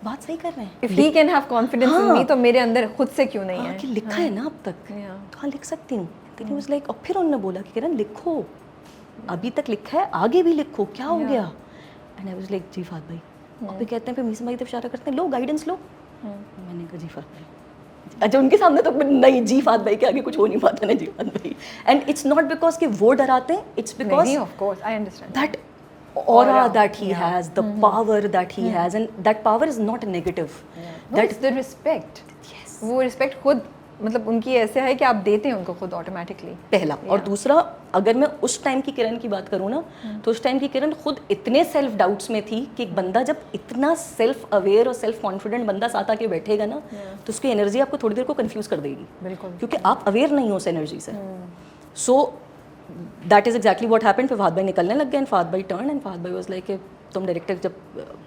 बात सही कर रहे हैं। If he can have confidence in me, तो मेरे अंदर खुद से क्यों नहीं है कि लिखा है ना अब तक, तो हाँ लिख सकती हूँ। Then he was like, और फिर उन्होंने बोला कि किरण लिखो, अभी तक लिखा है आगे भी लिखो, क्या हो गया। एंड आई वाज लाइक जी फहद भाई, और फिर कहते हैं फिर मीसम भाई तब इशारा करते हैं लो गाइडेंस लो। मैंने कहा जी फहद भाई। अच्छा उनके सामने तो नहीं जी फहद भाई के आगे कुछ हो नहीं पाता ना जी फहद भाई। एंड इट्स नॉट बिकॉज कि वो डराते हैं, it's because of course I understand that aura that he has, the power that he has, and that power is not negative. That's the respect. Yes. वो respect खुद मतलब उनकी ऐसे है कि आप देते हैं उनको खुद ऑटोमेटिकली, पहला। और दूसरा अगर मैं उस टाइम की किरण की बात करूँ ना तो उस टाइम की किरण खुद इतने सेल्फ डाउट्स में थी कि एक बंदा जब इतना सेल्फ अवेयर और सेल्फ कॉन्फिडेंट बंदा साथ आके बैठेगा ना तो उसकी एनर्जी आपको थोड़ी देर को कंफ्यूज कर देगी। बिल्कुल, क्योंकि आप अवेयर नहीं हो उस एनर्जी से। So that is exactly what happened. फिर फहद भाई निकलने लग गए एंड फहद भाई टर्न एंड फहद भाई वाज लाइक तुम डायरेक्टर जब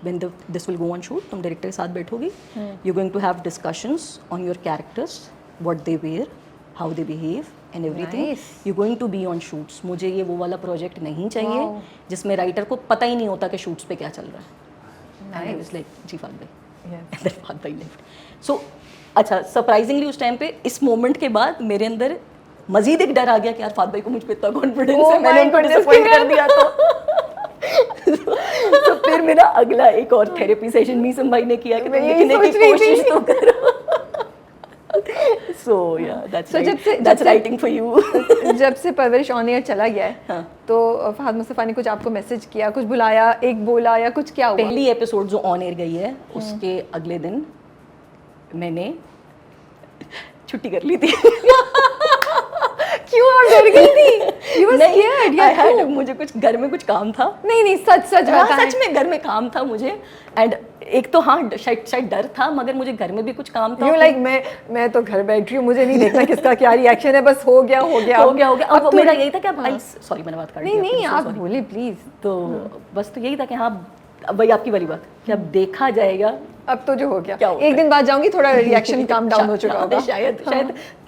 when this will go on shoot तुम डायरेक्टर के साथ बैठोगी, you going to have discussions on your characters, what they were, how they behave and everything, you going to be on shoots. मुझे ये वो वाला प्रोजेक्ट नहीं चाहिए जिसमें राइटर को पता ही नहीं होता कि शूट्स पे क्या चल रहा है। And I was like ji Fahad भाई, एंड देन फाद भाई लेफ्ट। सो अच्छा, सरप्राइजिंगली उस टाइम पे इस मोमेंट के बाद मेरे अंदर मजीद एक डर आ गया कि यार फाद भाई को मुझ पे इतना कॉन्फिडेंस है, मैंने उनको डिसअपॉइंट कर दिया तो फिर मेरा अगला एक और थेरेपी सेशन मीसम भाई ने किया कि तुम लिखने की कोशिश तो करो। So yeah, that's writing for you. जब से परवरिश ऑन एयर चला गया है, हाँ. तो फहद मुस्तफ़ा ने कुछ आपको मैसेज किया, कुछ बुलाया, एक बोला या कुछ क्या हुआ? पहली एपिसोड जो ऑन एयर गई है उसके अगले दिन मैंने छुट्टी कर ली थी। क्यों आप डर गई थी? You were scared, I had, मुझे कुछ घर में कुछ काम था। नहीं सच हाँ, सच में घर में काम था मुझे, एंड एक तो हाँ शायद डर था, मगर मुझे घर में भी कुछ काम था। You like मैं तो घर बैठ रही हूँ, मुझे नहीं देखना किसका क्या रिएक्शन है, बस हो गया। अब मेरा यही था कि भाई सॉरी मैंने बात कर दी। नहीं आप बोले प्लीज। तो बस तो यही था कि हाँ वही आपकी वाली बात कि अब देखा जाएगा, अब तो जो हो गया एक दिन बाद जाऊंगी, थोड़ा रिएक्शन काम डाउन हो चुका होगा, शायद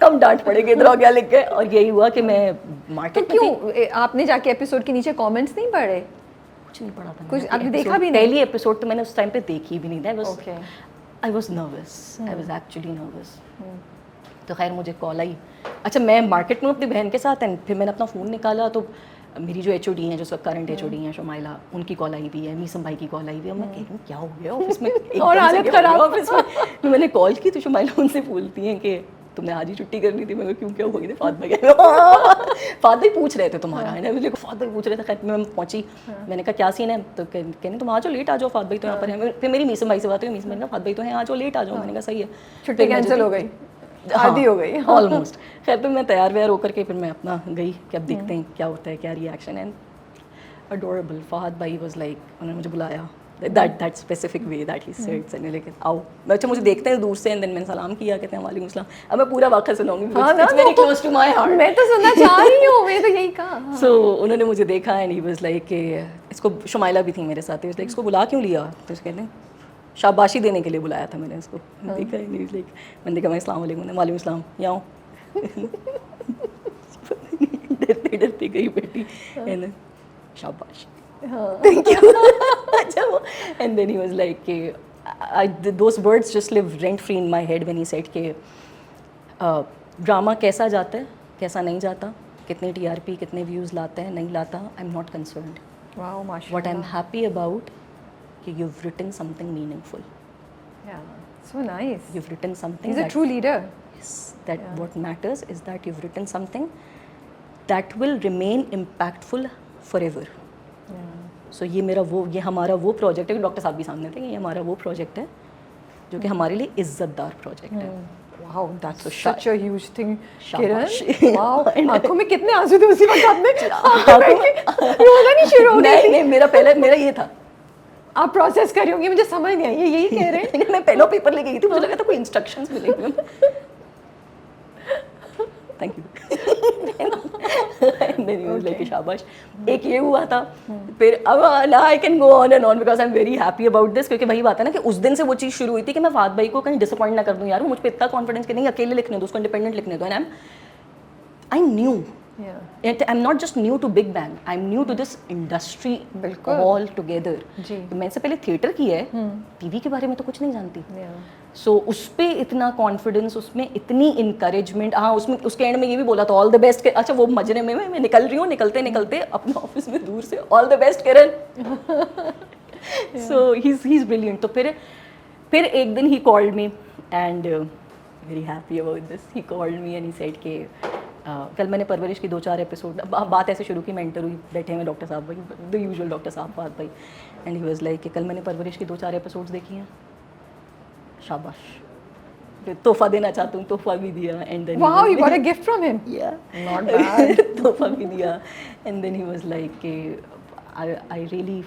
कम डांट पड़ेगी इधर हो गया लिख के। और यही हुआ कि मैं मार्केट तो क्यों आपने जाके एपिसोड के नीचे कमेंट्स नहीं पढ़े? कुछ नहीं पढ़ा था, कुछ आपने देखा भी नहीं? पहली एपिसोड तो मैंने उस टाइम पे देखी भी नहीं था। I was nervous, I was actually nervous. तो खैर मुझे कॉल आई, अच्छा मैं मार्केट में अपनी बहन के साथ, एंड फिर मैंने अपना फ़ोन निकाला तो मेरी जो एचओडी हैं, जो करंट एचओडी हैं शुमाइला, उनकी कॉल आई हुई है, मीसम भाई की कॉल आई हुई है। मैं कह रही हूँ क्या हो गया ऑफिस में, और हालत खराब ऑफिस में। मैंने कॉल की तो शुमाइला उनसे बोलती हैं कि तुमने आज ही छुट्टी करनी थी। मैं क्यों क्या हो गई? फाद भाई फाद भाई पूछ रहे थे तुम्हारा है ना, मुझे फाद भाई पूछ रहे थे। खैर मैं पहुंची, मैंने कहा क्या सीन है, तो कहने तुम आ जाओ, लेट आ जाओ, फाद भाई तो यहाँ पर है। फिर मेरी मीसम भाई से बात हुई, मीसम भाई ने कहा फाद भाई तो है, आ जाओ, लेट आ जाओ। मैंने कहा सही है, छुट्टी कैंसिल हो गई, आधी हो गई ऑलमोस्ट। खैर तो मैं तैयार व्यार होकर के फिर मैं अपना गई कि अब देखते हैं क्या होता है, क्या रिएक्शन है। अडोरेबल, फहद भाई वाज लाइक, उन्होंने मुझे बुलाया that specific way that he said, and like आओ, मैं अच्छा मुझे देखते हैं दूर से, एंड देन मैंने सलाम किया, कहते हैं वालेकुम सलाम। अब मैं पूरा वाक़या सुनाऊंगी, it's very close to my heart. मैं तो सुनना चाह रही हूँ, मैंने तो यही कहा। सो उन्होंने मुझे देखा एंड ही वाज लाइक इसको, शुमाइला भी थी मेरे साथ, लाइक इसको बुला क्यों लिया? तो कहते हैं शाबाशी देने के लिए बुलाया था मैंने इसको। देखा लाइक मैंने देखा, मैं अस्सलाम वालेकुम, वालेकुम सलाम, यहाँ आओ। डरते डरते गई बेटी, एंड शाबाश, thank you. And then he was like, those words just live rent free in my head when he said कि ड्रामा कैसा जाता है, कैसा नहीं जाता, कितने TRP, कितने व्यूज़ लाता है, नहीं लाता, I am not concerned. Wow, माशाल्लाह। What I'm happy about कि you've written something meaningful. Yeah, so nice. You've written something. He's a true leader. Yes, that what matters is that you've written something that will remain impactful forever. सो ये हमारा वो project है, doctor साहब भी सामने थे, ये हमारा वो प्रोजेक्ट है जो कि हमारे लिए इज्जतदार प्रोजेक्ट है। Wow, that's such a huge thing, Kiran. Wow, आंखों में कितने आंसू थे उसी वक्त आपने? रोना नहीं शुरू हो गया? नहीं, मेरा ये था। आप प्रोसेस कर रही होंगी, मुझे समझ नहीं आई, यही कह रहे हैं। मैं पहला पेपर लेके गई थी, मुझे लगा था कोई इंस्ट्रक्शंस मिलेंगे। Thank you. लेके शाबाश, एक ये हुआ था। फिर अब I can go on and on because I am very happy about this, क्योंकि वही बात है ना कि उस दिन से वो चीज़ शुरू हुई थी कि मैं फाद भाई को कहीं डिसअपॉइंट ना कर दूं। यार मुझ पे इतना कॉन्फिडेंस कि नहीं अकेले लिखने दो, उसको इंडिपेंडेंट लिखने दो। And I knew, I am not just new to Big Bang, I am new to this industry all together. मैंने से पहले थिएटर की है, टीवी के बारे में तो कुछ नहीं जानती। सो उस पर इतना कॉन्फिडेंस, उसमें इतनी इंकरेजमेंट। हाँ, उसमें उसके एंड में ये भी बोला था ऑल द बेस्ट। अच्छा वो मजरे में मैं निकल रही हूँ, निकलते निकलते अपने ऑफिस में दूर से all the best Kiran. So he is brilliant. तो फिर एक दिन he called me and very happy about this, he called me and he said के कल मैंने परवरिश की 2-4 एपिसोड, बात ऐसे शुरू की, मैं इंटरव्यू बैठे हुए डॉक्टर साहब भाई, द यूजुअल डॉक्टर साहब फाद भाई, एंड ही वाज लाइक कि कल मैंने परवरिश की 2-4 एपिसोड्स देखी हैं, शाबाश, तोहफा देना चाहता हूँ, तोहफा भी दिया। And then wow, you got a gift from him. Yeah not bad. तोहफा भी दिया। And then he was like कि I really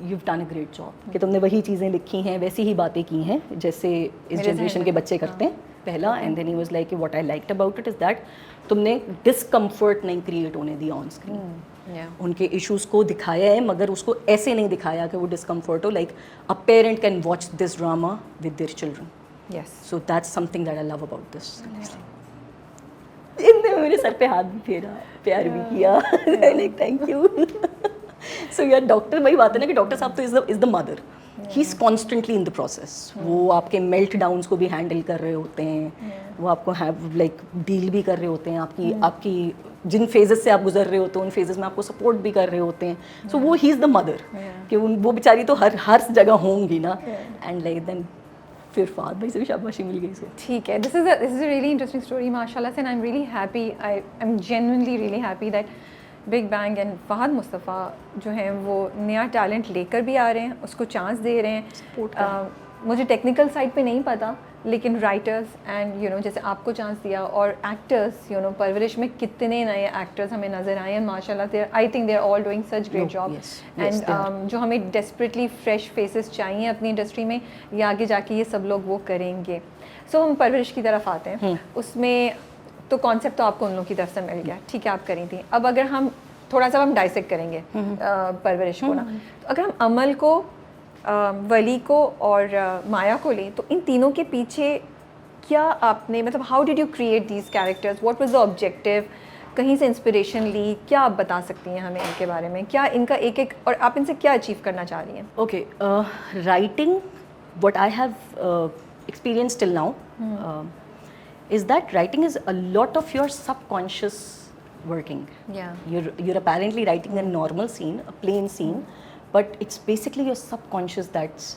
you've done a great job, कि तुमने वही चीज़ें लिखी हैं, वैसी ही बातें की हैं जैसे इस जनरेशन के बच्चे करते हैं, पहला। And then he was like what I liked about it is that तुमने डिस्कम्फर्ट नहीं क्रिएट होने दी ऑन स्क्रीन। उनके इश्यूज को दिखाया है, मगर उसको ऐसे नहीं दिखाया कि वो डिस्कम्फर्ट हो. Like a parent can watch this drama with their children. So that's something that I love about this. इनने मेरे सर पे हाथ भी फेरा, प्यार भी किया. Like thank you. सो यार डॉक्टर, वही बात है ना कि डॉक्टर साहब तो is the mother. He is constantly in the process. वो आपके मेल्ट डाउन्स को भी हैंडल कर रहे होते हैं. वो आपको लाइक डील भी कर रहे होते हैं आपकी जिन फेजेस से आप गुजर रहे होते हो उन फेजेस में आपको सपोर्ट भी कर रहे होते हैं. सो वो ही इज़ द मदर कि वो बेचारी तो हर जगह होंगी ना. एंड लाइक देन फिर फाद भाई से भी शाबाशी मिल गई. सो ठीक है, this is a really interesting story माशाल्लाह से. I am really happy, I am genuinely really happy that Big Bang and Fahad Mustafa जो हैं वो नया टैलेंट लेकर भी आ रहे हैं, उसको चांस दे रहे हैं. मुझे टेक्निकल साइड पे नहीं पता, लेकिन राइटर्स एंड जैसे आपको चांस दिया, और एक्टर्स परवरिश में कितने नए एक्टर्स हमें नज़र आए हैं माशाल्लाह. I think they are all doing such great job. And जो हमें डेस्परेटली फ्रेश फेसेस चाहिए अपनी इंडस्ट्री में, ये आगे जाके ये सब लोग वो करेंगे. सो हम परवरिश की तरफ आते हैं. उसमें तो कॉन्सेप्ट तो आपको उन लोगों की तरफ से मिल गया, ठीक है, आप करी थी. अब अगर हम थोड़ा सा हम डाइसेक्ट करेंगे परवरिश को ना, तो अगर हम अमल को, वली को और माया को लें, तो इन तीनों के पीछे क्या आपने, मतलब how did you create these characters, what was the objective, कहीं से इंस्पिरेशन ली, क्या आप बता सकती हैं हमें इनके बारे में, क्या इनका एक और आप इनसे क्या अचीव करना चाह रही हैं? Okay, writing, what I have experience till now is that writing is a lot of your subconscious working. You're apparently writing a normal scene, a plain scene, but it's basically your subconscious that's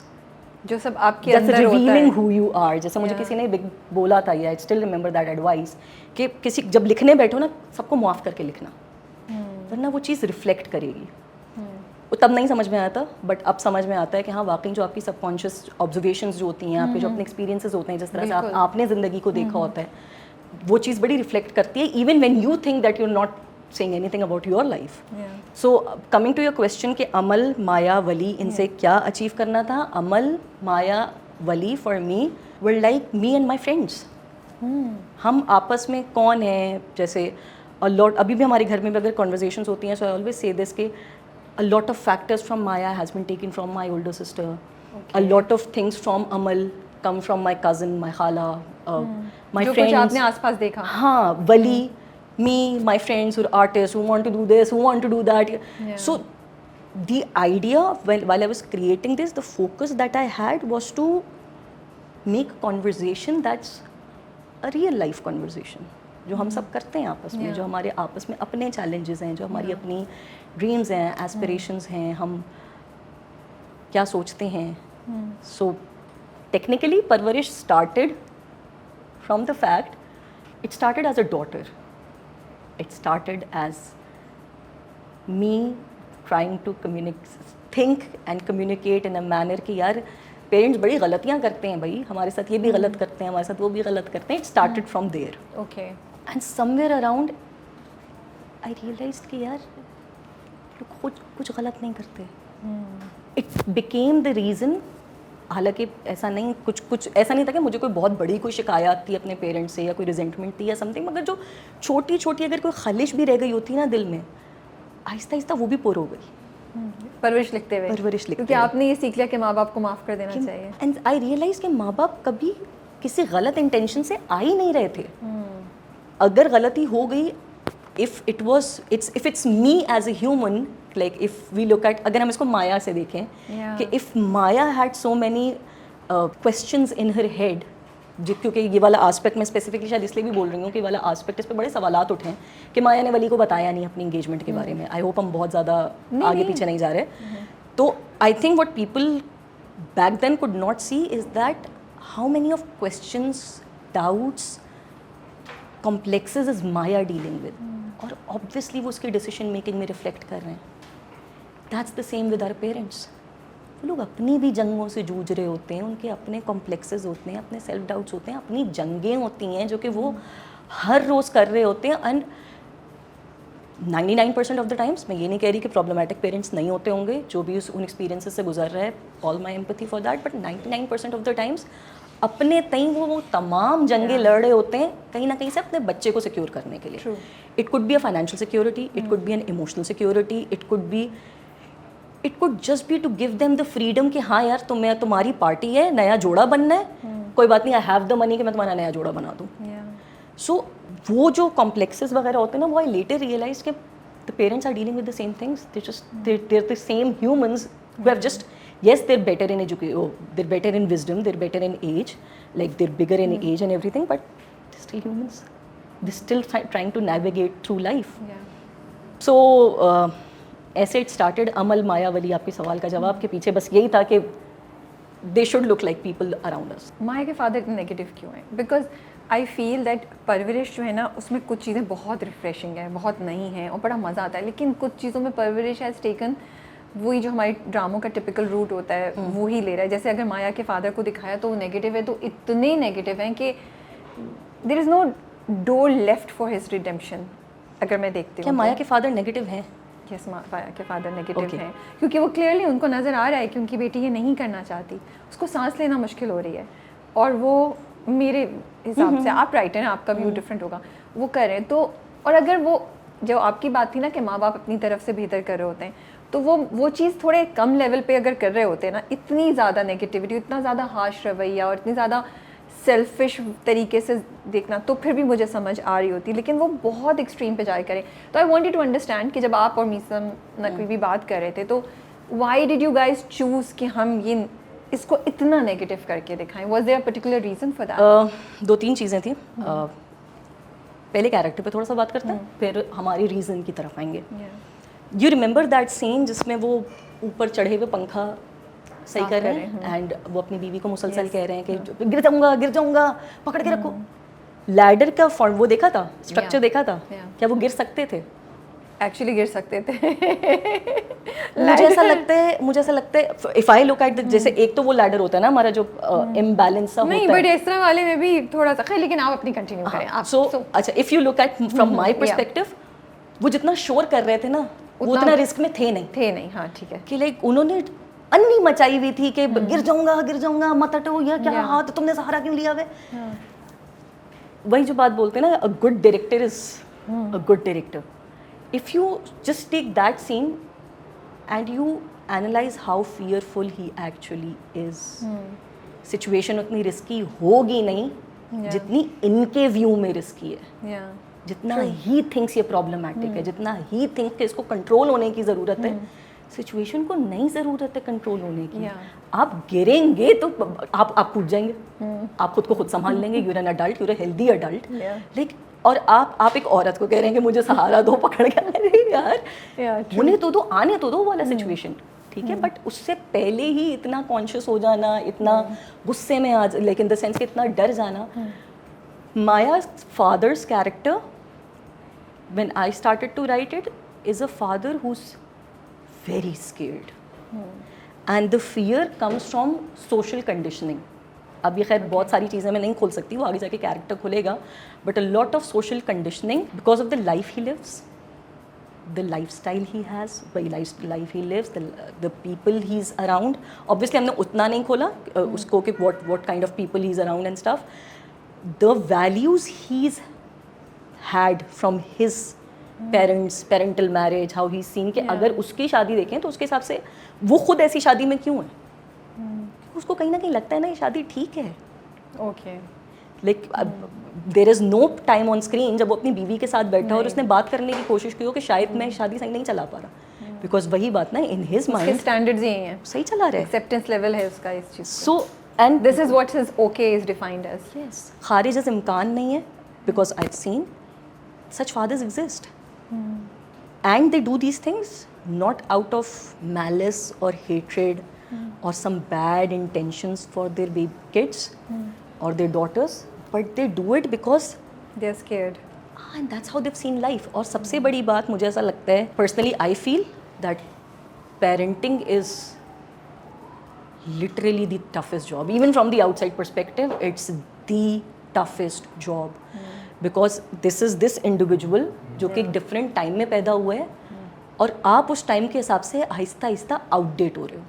जो सब आपके अंदर होता है, revealing who you are. जैसे मुझे किसी ने बोला था, I still remember that advice, कि किसी जब लिखने बैठो ना, सबको मुआफ करके लिखना, वरना वो चीज़ रिफ्लेक्ट करेगी. वो तब नहीं समझ में आया था, बट अब समझ में आता है कि हाँ वाकई जो आपकी सबकॉन्शियस ऑब्जर्वेशंस जो होती हैं, आपके जो अपने एक्सपीरियंसेस होते हैं, जिस तरह से आपने ज़िंदगी को देखा होता है, वो चीज़ बड़ी रिफ्लेक्ट करती है, even when you think that you are not saying anything about your life. So coming to your question कि अमल, माया, वली, इनसे क्या अचीव करना था. Amal, Maya, Wali for me were like me and my friends. हम आपस में कौन है, जैसे अ लॉट, अभी भी हमारे घर में भी अगर कॉन्वर्जेशंस होती हैं, सो आई ऑलवेज से दिस कि a lot of factors from Maya has been taken from my older sister. A lot of things from Amal come from my cousin, my khala, my जो friends. कुछ आपने आसपास देखा. हाँ, Wali, me, my friends who are artists, who want to do this, who want to do that. So the idea, while I was creating this, the focus that I had was to make a conversation that's a real life conversation. जो हम सब करते हैं आपस में, जो हमारे आपस में अपने चैलेंजेस हैं, जो हमारी अपनी ड्रीम्स हैं, एस्पिरेशंस हैं, हम क्या सोचते हैं. So technically Parwarish started from the fact, it started as a daughter. It started as me trying to think and communicate in a manner कि यार पेरेंट्स बड़ी गलतियाँ करते हैं भाई, हमारे साथ ये भी गलत करते हैं, हमारे साथ वो भी गलत करते हैं. It started from there. Okay. And somewhere around I realised कि यार लोग कुछ गलत नहीं करते. It became the reason. हालांकि ऐसा नहीं, कुछ ऐसा नहीं था कि मुझे कोई बहुत बड़ी कोई शिकायत थी अपने पेरेंट्स से या कोई रिजेंटमेंट थी या समथिंग, मगर जो छोटी छोटी अगर कोई खलिश भी रह गई होती ना दिल में, आहिस्ता आहिस्ता वो भी पुर हो गई. परवरिश लिखते हुए, क्योंकि आपने ये सीख लिया कि माँ बाप को माफ़ कर देना चाहिए. एंड आई रियलाइज कि माँ बाप कभी किसी गलत इंटेंशन से आ ही नहीं रहे थे. अगर गलती हो गई, if it's me as a human, like if we look at, अगर हम इसको माया से देखें कि if Maya had so many questions in her head, क्योंकि ये वाला आस्पेक्ट मैं स्पेसिफिकली शायद इसलिए भी बोल रही हूँ कि वाला आस्पेक्ट, इस पे बड़े सवालात उठे हैं कि माया ने वली को बताया नहीं अपनी इंगेजमेंट के बारे में. आई होप हम बहुत ज़्यादा आगे पीछे नहीं जा रहे. तो I think what people back then could not see is that how many of questions, doubts, complexes is Maya dealing with, और ऑब्वियसली वो उसकी डिसीजन मेकिंग में रिफ्लेक्ट कर रहे हैं. That's the same with our parents. वो लोग अपनी भी जंगों से जूझ रहे होते हैं, उनके अपने कॉम्प्लेक्सेस होते हैं, अपने सेल्फ डाउट्स होते हैं, अपनी जंगें होती हैं जो कि वो हर रोज़ कर रहे होते हैं. एंड 99% ऑफ द टाइम्स, मैं ये नहीं कह रही कि प्रॉब्लमेटिक पेरेंट्स नहीं होते होंगे जो भी उन एक्सपीरियंसेस से गुजर रहे हैं, all my empathy for that, but 99% of the times अपने तई वो तमाम जंगे लड़ रहे होते हैं कहीं ना कहीं से अपने बच्चे को सिक्योर करने के लिए. It could be a financial security, it could be an emotional security, it could just be to give them the freedom कि हाँ यार तुम्हारी पार्टी है, नया जोड़ा बनना है, कोई बात नहीं, आई हैव द मनी कि मैं तुम्हारा नया जोड़ा बना दूँ. सो वो जो कॉम्प्लेक्सेस वगैरह होते हैं ना, वो आई लेटर रियलाइज कि the parents are dealing with the same things. They're the same humans who have just, yes, they're better in they're better in wisdom, they're better in age, like they're bigger in age and everything, but they're still humans. They're still trying to navigate through life. So ऐसे it started. अमल मायावली, आपके सवाल का जवाब के पीछे बस यही था कि they should look like people around us. माया के फादर इतने नेगेटिव क्यों हैं? बिकॉज आई फील दैट परवरिश जो है ना, उसमें कुछ चीज़ें बहुत रिफ्रेशिंग है, बहुत नई हैं और बड़ा मज़ा आता है, लेकिन कुछ चीज़ों में परवरिश हैज़ टेकन वही जो हमारे ड्रामों का टिपिकल रूट होता है वो ही ले रहा है. जैसे अगर माया के फादर को दिखाया तो वो नेगेटिव है, तो इतने नेगेटिव हैं कि there is no door left for his redemption. अगर मैं देखती हूँ क्या माया के फादर नेगेटिव हैं? यस, माया के फादर नेगेटिव हैं, क्योंकि वो क्लियरली उनको नज़र आ रहा है कि उनकी बेटी ये नहीं करना चाहती, उसको सांस लेना मुश्किल हो रही है, और वो मेरे हिसाब से, आप राइटर हैं, आपका व्यू डिफरेंट होगा, वो कर रहे हैं. तो और अगर वो जो आपकी बात थी ना कि माँ बाप अपनी तरफ से बेहतर कर रहे होते हैं, तो वो चीज़ थोड़े कम लेवल पे अगर कर रहे होते हैं ना, इतनी ज़्यादा नेगेटिविटी, इतना ज़्यादा हार्श रवैया और इतनी ज़्यादा सेल्फिश तरीके से देखना, तो फिर भी मुझे समझ आ रही होती. लेकिन वो बहुत एक्सट्रीम पे जाए करें. तो आई वांटेड टू अंडरस्टैंड कि जब आप और मीसम नकवी भी बात कर रहे थे, तो why did you guys choose कि हम ये इसको इतना नेगेटिव करके दिखाएं? Was there a particular reason for that? 2-3 चीज़ें थी. पहले कैरेक्टर पे थोड़ा सा बात करते हैं, फिर हमारी रीज़न की तरफ आएंगे. यू रिमेंबर दैट सीन जिसमें वो ऊपर चढ़े हुए पंखा सही कर रहे हैं एंड वो अपनी बीवी को मुसलसल कह रहे हैं कि गिर जाऊंगा, पकड़ के रखो. लैडर का फॉर्म वो देखा था, स्ट्रक्चर देखा था, क्या वो गिर सकते थे? एक्चुअली गिर सकते थे. मुझे ऐसा लगता है इफ आई लुक एट, जैसे एक तो वो लैडर होता है ना हमारा जो इम्बैलेंस सा होता है. नहीं, बट इस तरह वाले में भी थोड़ा सा, लेकिन आप अपनी कंटिन्यू करें. सो अच्छा, if you look at from my perspective, वो जितना शोर कर रहे थे ना, वो उतना रिस्क में थे नहीं. हाँ, ठीक है. कि लाइक उन्होंने अन्नी मचाई हुई थी कि गिर जाऊंगा मत हटो, या क्या हाथ तुमने सहारा क्यों लिया हुआ? वही जो बात बोलते हैं ना, a good director is a good director. If you just take that scene and you analyze how fearful he actually is, situation उतनी रिस्की होगी नहीं जितनी इनके व्यू में रिस्की है. जितना ही थिंक्स ये प्रॉब्लमैटिक है, जितना ही थिंक कि इसको कंट्रोल होने की ज़रूरत है, सिचुएशन को नहीं ज़रूरत है कंट्रोल होने की. आप गिरेंगे तो आप कूद जाएंगे, आप खुद को खुद संभाल लेंगे. You're an adult, you're a healthy adult. लेकिन और आप एक औरत को कह रहे हैं कि मुझे सहारा दो, पकड़ के. अरे यार, होने तो दो, आने तो दो वाला सिचुएशन, ठीक है. बट उससे पहले ही इतना कॉन्शियस हो जाना, इतना गुस्से में आ, लाइक इन द सेंस कि इतना डर जाना. Maya father's character, when I started to write it, is a father who is very scared, and the fear comes from social conditioning. अब ये खैर बहुत सारी चीज़ें मैं नहीं खोल सकती, वो आगे जाके कैरेक्टर खुलेगा, but a lot of social conditioning because of the life he lives, the life style he has, वही life he lives, the people he is around. Obviously हमने उतना नहीं खोला उसको कि what kind of people he is around and stuff. The values he is had from his parents, parental marriage, how he seen कि अगर उसकी शादी देखें तो उसके हिसाब से वो खुद ऐसी शादी में क्यों है, उसको कहीं ना कहीं लगता है ना ये शादी ठीक है. Okay. Like there is no time on screen जब वो अपनी बीवी के साथ बैठा और उसने बात करने की कोशिश की हो कि शायद मैं शादी सही नहीं चला पा रहा, बिकॉज वही बात ना, इन हिज माइंड स्टैंडर्ड्स यही हैं, सही चला रहा है, एक्सेप्टेंस लेवल है उसका इस चीज़. So and this is what is okay is defined as. Yes, खारिज इज इम्कान नहीं है, because I have seen such fathers exist, and they do these things not out of malice or hatred or some bad intentions for their kids or their daughters, but they do it because they are scared, and that's how they've seen life. और सबसे बड़ी बात मुझे ऐसा लगता है, personally I feel that parenting is literally the toughest job. Even from the outside perspective, it's the toughest job. Because this is this individual जो कि एक डिफरेंट टाइम में पैदा हुआ है और आप उस टाइम के हिसाब से आहिस्ता आहिस्ता आउटडेट हो रहे हो.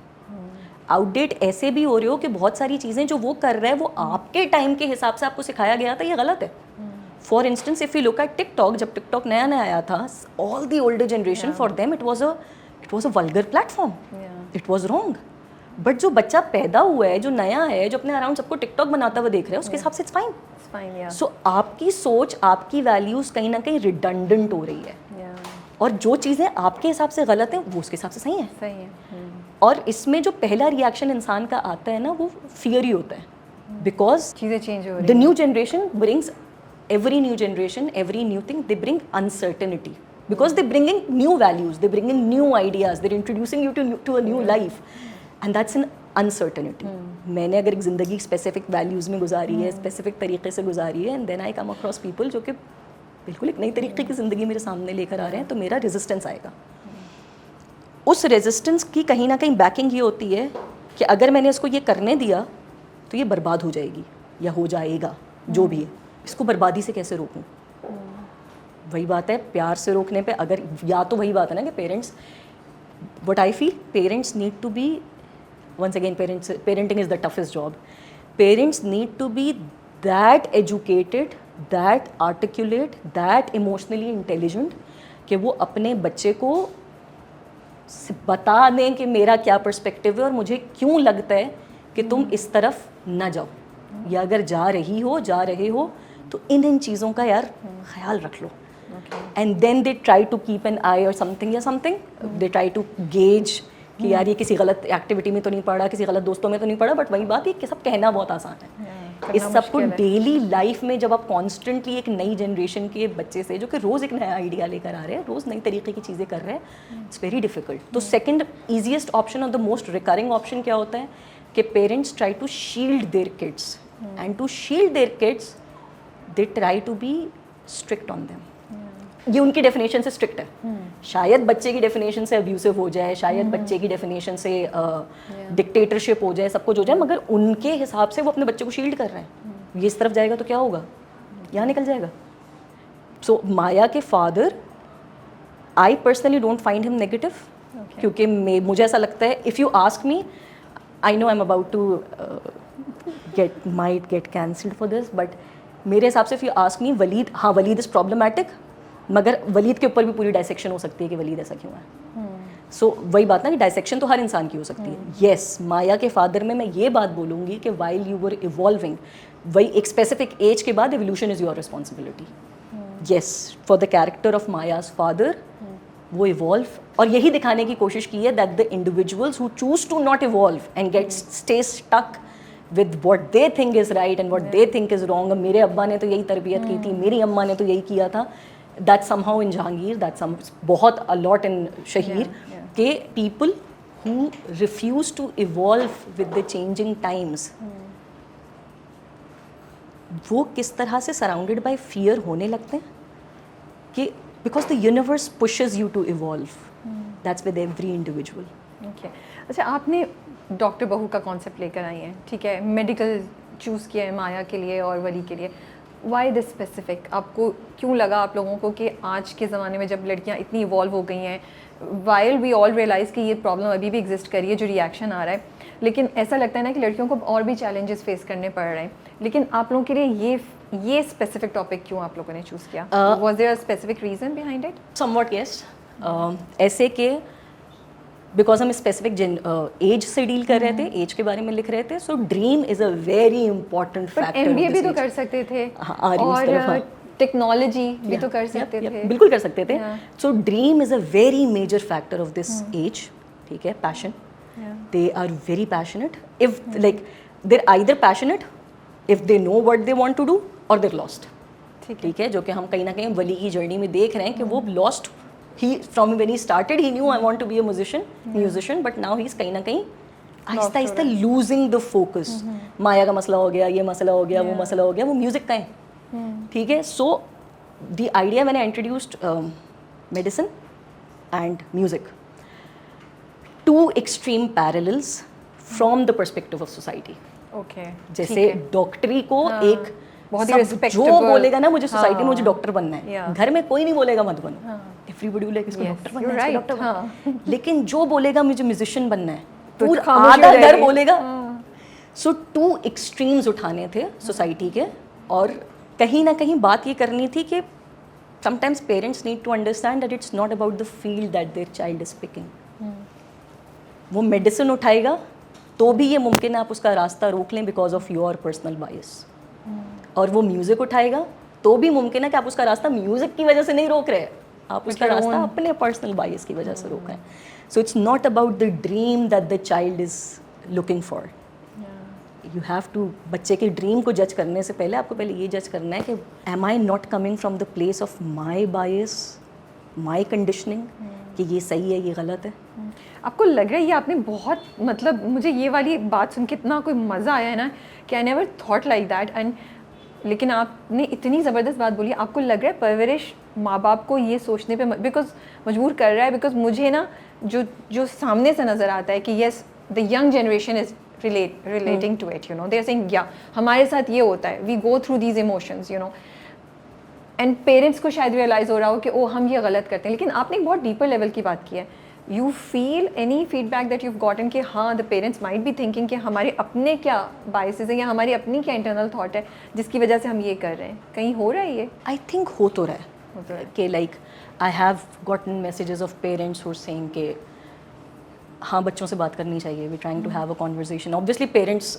आउटडेट ऐसे भी हो रहे हो कि बहुत सारी चीज़ें जो वो कर रहे हैं वो आपके टाइम के हिसाब से आपको सिखाया गया था, ये गलत है. For instance if you look at TikTok, जब टिकटॉक नया नया आया था, all the older generation for them it was a vulgar platform, it was wrong. But जो बच्चा पैदा हुआ है, जो नया है, जो अपने अराउंड सबको टिकटॉक बनाता हुआ देख रहा है, उसके हिसाब से इट्स फाइन. सो आपकी सोच, आपकी वैल्यूज कहीं ना कहीं रिडंडेंट हो रही है, और जो चीज़ें आपके हिसाब से गलत हैं वो उसके हिसाब से सही है. और इसमें जो पहला रिएक्शन इंसान का आता है ना, वो फियर ही होता है, बिकॉज चीज़ें चेंज हो रही the new generation brings, every new generation, every new thing, they bring uncertainty because they're bringing new values, they're bringing new ideas, they're introducing you to a new life, and that's an uncertainty. मैंने अगर एक ज़िंदगी specific values में गुजारी है, specific तरीके से गुजारी है, and then I come across people जो कि बिल्कुल एक नई तरीके की ज़िंदगी मेरे सामने लेकर आ रहे हैं, तो मेरा रेजिस्टेंस आएगा. उस रेजिस्टेंस की कहीं ना कहीं बैकिंग ये होती है कि अगर मैंने इसको ये करने दिया तो ये बर्बाद हो जाएगी या हो जाएगा, जो भी है. इसको बर्बादी से कैसे रोकूं? वही बात है, प्यार से रोकने पे अगर, या तो वही बात है ना कि parents, what I feel, parents need to be, once again parenting is the toughest job. Parents need to be that educated, that articulate, that emotionally intelligent कि वो अपने बच्चे को बता दें कि मेरा क्या पर्सपेक्टिव है और मुझे क्यों लगता है कि तुम इस तरफ ना जाओ, या अगर जा रहे हो तो इन चीज़ों का यार ख्याल रख लो. And then they try to keep an eye और something they try to gauge कि यार ये किसी गलत एक्टिविटी में तो नहीं पड़ा, किसी गलत दोस्तों में तो नहीं पड़ा. बट वही बात है कि सब कहना बहुत आसान है. इस सबको डेली लाइफ में जब आप कॉन्स्टेंटली एक नई जनरेशन के बच्चे से, जो कि रोज़ एक नया आइडिया लेकर आ रहे हैं, रोज़ नई तरीके की चीज़ें कर रहे हैं, इट्स वेरी डिफिकल्ट. तो सेकेंड ईजिएस्ट ऑप्शन और द मोस्ट रिकरिंग ऑप्शन क्या होता है कि parents try to shield their kids, and to shield their kids they try to be strict on them. ये उनकी डेफिनेशन से स्ट्रिक्ट है. शायद बच्चे की डेफिनेशन से अब्यूसिव हो जाए, शायद बच्चे की डेफिनेशन से डिक्टेटरशिप हो जाए, सब कुछ हो जाए, मगर उनके हिसाब से वो अपने बच्चे को शील्ड कर रहे हैं. ये इस तरफ जाएगा तो क्या होगा, यहाँ निकल जाएगा. सो माया के father, I personally don't find him negative, क्योंकि मुझे ऐसा लगता है, if you ask me, I know I am about to might get cancelled for this, but मेरे हिसाब से if you ask me, Waleed, हाँ वलीद इज़ प्रॉब्लमैटिक, मगर वलीद के ऊपर भी पूरी डायसेक्शन हो सकती है कि वलीद ऐसा क्यों है. सो वही बात ना कि डायसेक्शन तो हर इंसान की हो सकती है. येस, माया के फादर में मैं ये बात बोलूँगी कि वाइल यू वर इवॉल्विंग, वही एक स्पेसिफिक एज के बाद evolution is your responsibility. Yes, for the character of Maya's father, वो इवॉल्व, और यही दिखाने की कोशिश की है that the individuals who choose to not evolve and get stay stuck with what they think is right and what they think is wrong. मेरे अब्बा ने तो यही तरबियत की थी, मेरी अम्मा ने तो यही किया था. That's somehow in Jahangir, that's बहुत a lot in Shahir, के people who refuse to evolve with the changing times, वो किस तरह से surrounded by fear होने लगते हैं कि because the universe pushes you to evolve. That's with every individual. Okay. अच्छा, आपने डॉक्टर बहू का कॉन्सेप्ट लेकर आई हैं, ठीक है, मेडिकल चूज़ किया है माया के लिए और वली के लिए. Why this specific? आपको क्यों लगा आप लोगों को कि आज के ज़माने में जब लड़कियां इतनी इवॉल्व हो गई हैं, वाइल वी ऑल रियलाइज़ कि ये प्रॉब्लम अभी भी एग्जिस्ट कर रही है, जो रिएक्शन आ रहा है, लेकिन ऐसा लगता है ना कि लड़कियों को और भी चैलेंजेस फेस करने पड़ रहे हैं. लेकिन आप लोगों के लिए ये स्पेसिफिक टॉपिक क्यों आप लोगों ने चूज़ किया? Was there a specific reason behind it? Somewhat yes. ऐसे के बिकॉज हम स्पेसिफिक एज से डील कर रहे थे, एज के बारे में लिख रहे थे, so dream is a very important factor. MBA भी तो कर सकते थे, और टेक्नोलॉजी भी तो कर सकते थे. बिल्कुल कर सकते थे. So dream is a very major factor of this age. ठीक है, passion, they are very passionate. If like they're either passionate if they know what they want to do, और देर लॉस्ट. ठीक है, जो कि हम कहीं ना कहीं वली की जर्नी में देख रहे हैं कि वो lost. He from when he started he knew I want to be a musician, but now he's कहीं ना कहीं Aahista Aahista losing the focus. माया का मसला हो गया, ये मसला हो गया, वो मसला हो गया, वो म्यूजिक का है. ठीक है, so the idea when I introduced medicine and music, two extreme parallels from the perspective of society. Okay. जैसे डॉक्टरी को एक बहुत ही जो बोलेगा ना मुझे सोसाइटी में मुझे डॉक्टर बनना है, घर में कोई नहीं बोलेगा मत बनो, एवरीबॉडी विल लाइक इसको डॉक्टर बनना है, डॉक्टर बनना है. लेकिन जो बोलेगा मुझे म्यूजिशियन बनना है, पूरा खामोशी आधा हो घर जाएगी। बोलेगा। हाँ। सो 2 एक्सट्रीम्स उठाने थे सोसाइटी के, और कहीं ना कहीं बात ये करनी थी कि sometimes parents need to understand that it's not about the field that their child is picking. वो मेडिसिन उठाएगा तो भी ये मुमकिन है आप उसका रास्ता रोक लें because of your personal bias, और वो म्यूज़िक उठाएगा तो भी मुमकिन है कि आप उसका रास्ता म्यूज़िक की वजह से नहीं रोक रहे, आप उसका रास्ता अपने पर्सनल बायस की वजह से रोक रहे हैं. So it's not about the dream that the child is looking for. You have to, बच्चे के ड्रीम को जज करने से पहले आपको पहले ये जज करना है कि am I not coming from the place of my bias, my conditioning, कि ये सही है ये गलत है. आपको लग रहा है ये आपने बहुत, मतलब मुझे ये वाली बात सुन के इतना कोई मज़ा आया है ना कि I never thought like that. And लेकिन आपने इतनी ज़बरदस्त बात बोली. आपको लग रहा है परवरिश माँ बाप को ये सोचने पे बिकॉज मजबूर कर रहा है, बिकॉज मुझे ना जो सामने से नज़र आता है कि yes the young generation is relating to it, you know, they are saying yeah हमारे साथ ये होता है, we go through these emotions, you know, and parents को शायद realize हो रहा हो कि ओ हम ये गलत करते हैं. लेकिन आपने एक बहुत deeper level की बात की है. You feel any feedback that you've gotten कि हाँ the parents might be thinking कि हमारे अपने क्या biases हैं या हमारी अपनी क्या internal thought है जिसकी वजह से हम ये कर रहे हैं, कहीं हो रहा है ये? आई थिंक हो तो रहा है कि like I have gotten messages of parents who are saying कि हाँ बच्चों से बात करनी चाहिए, we trying to have a conversation. Obviously parents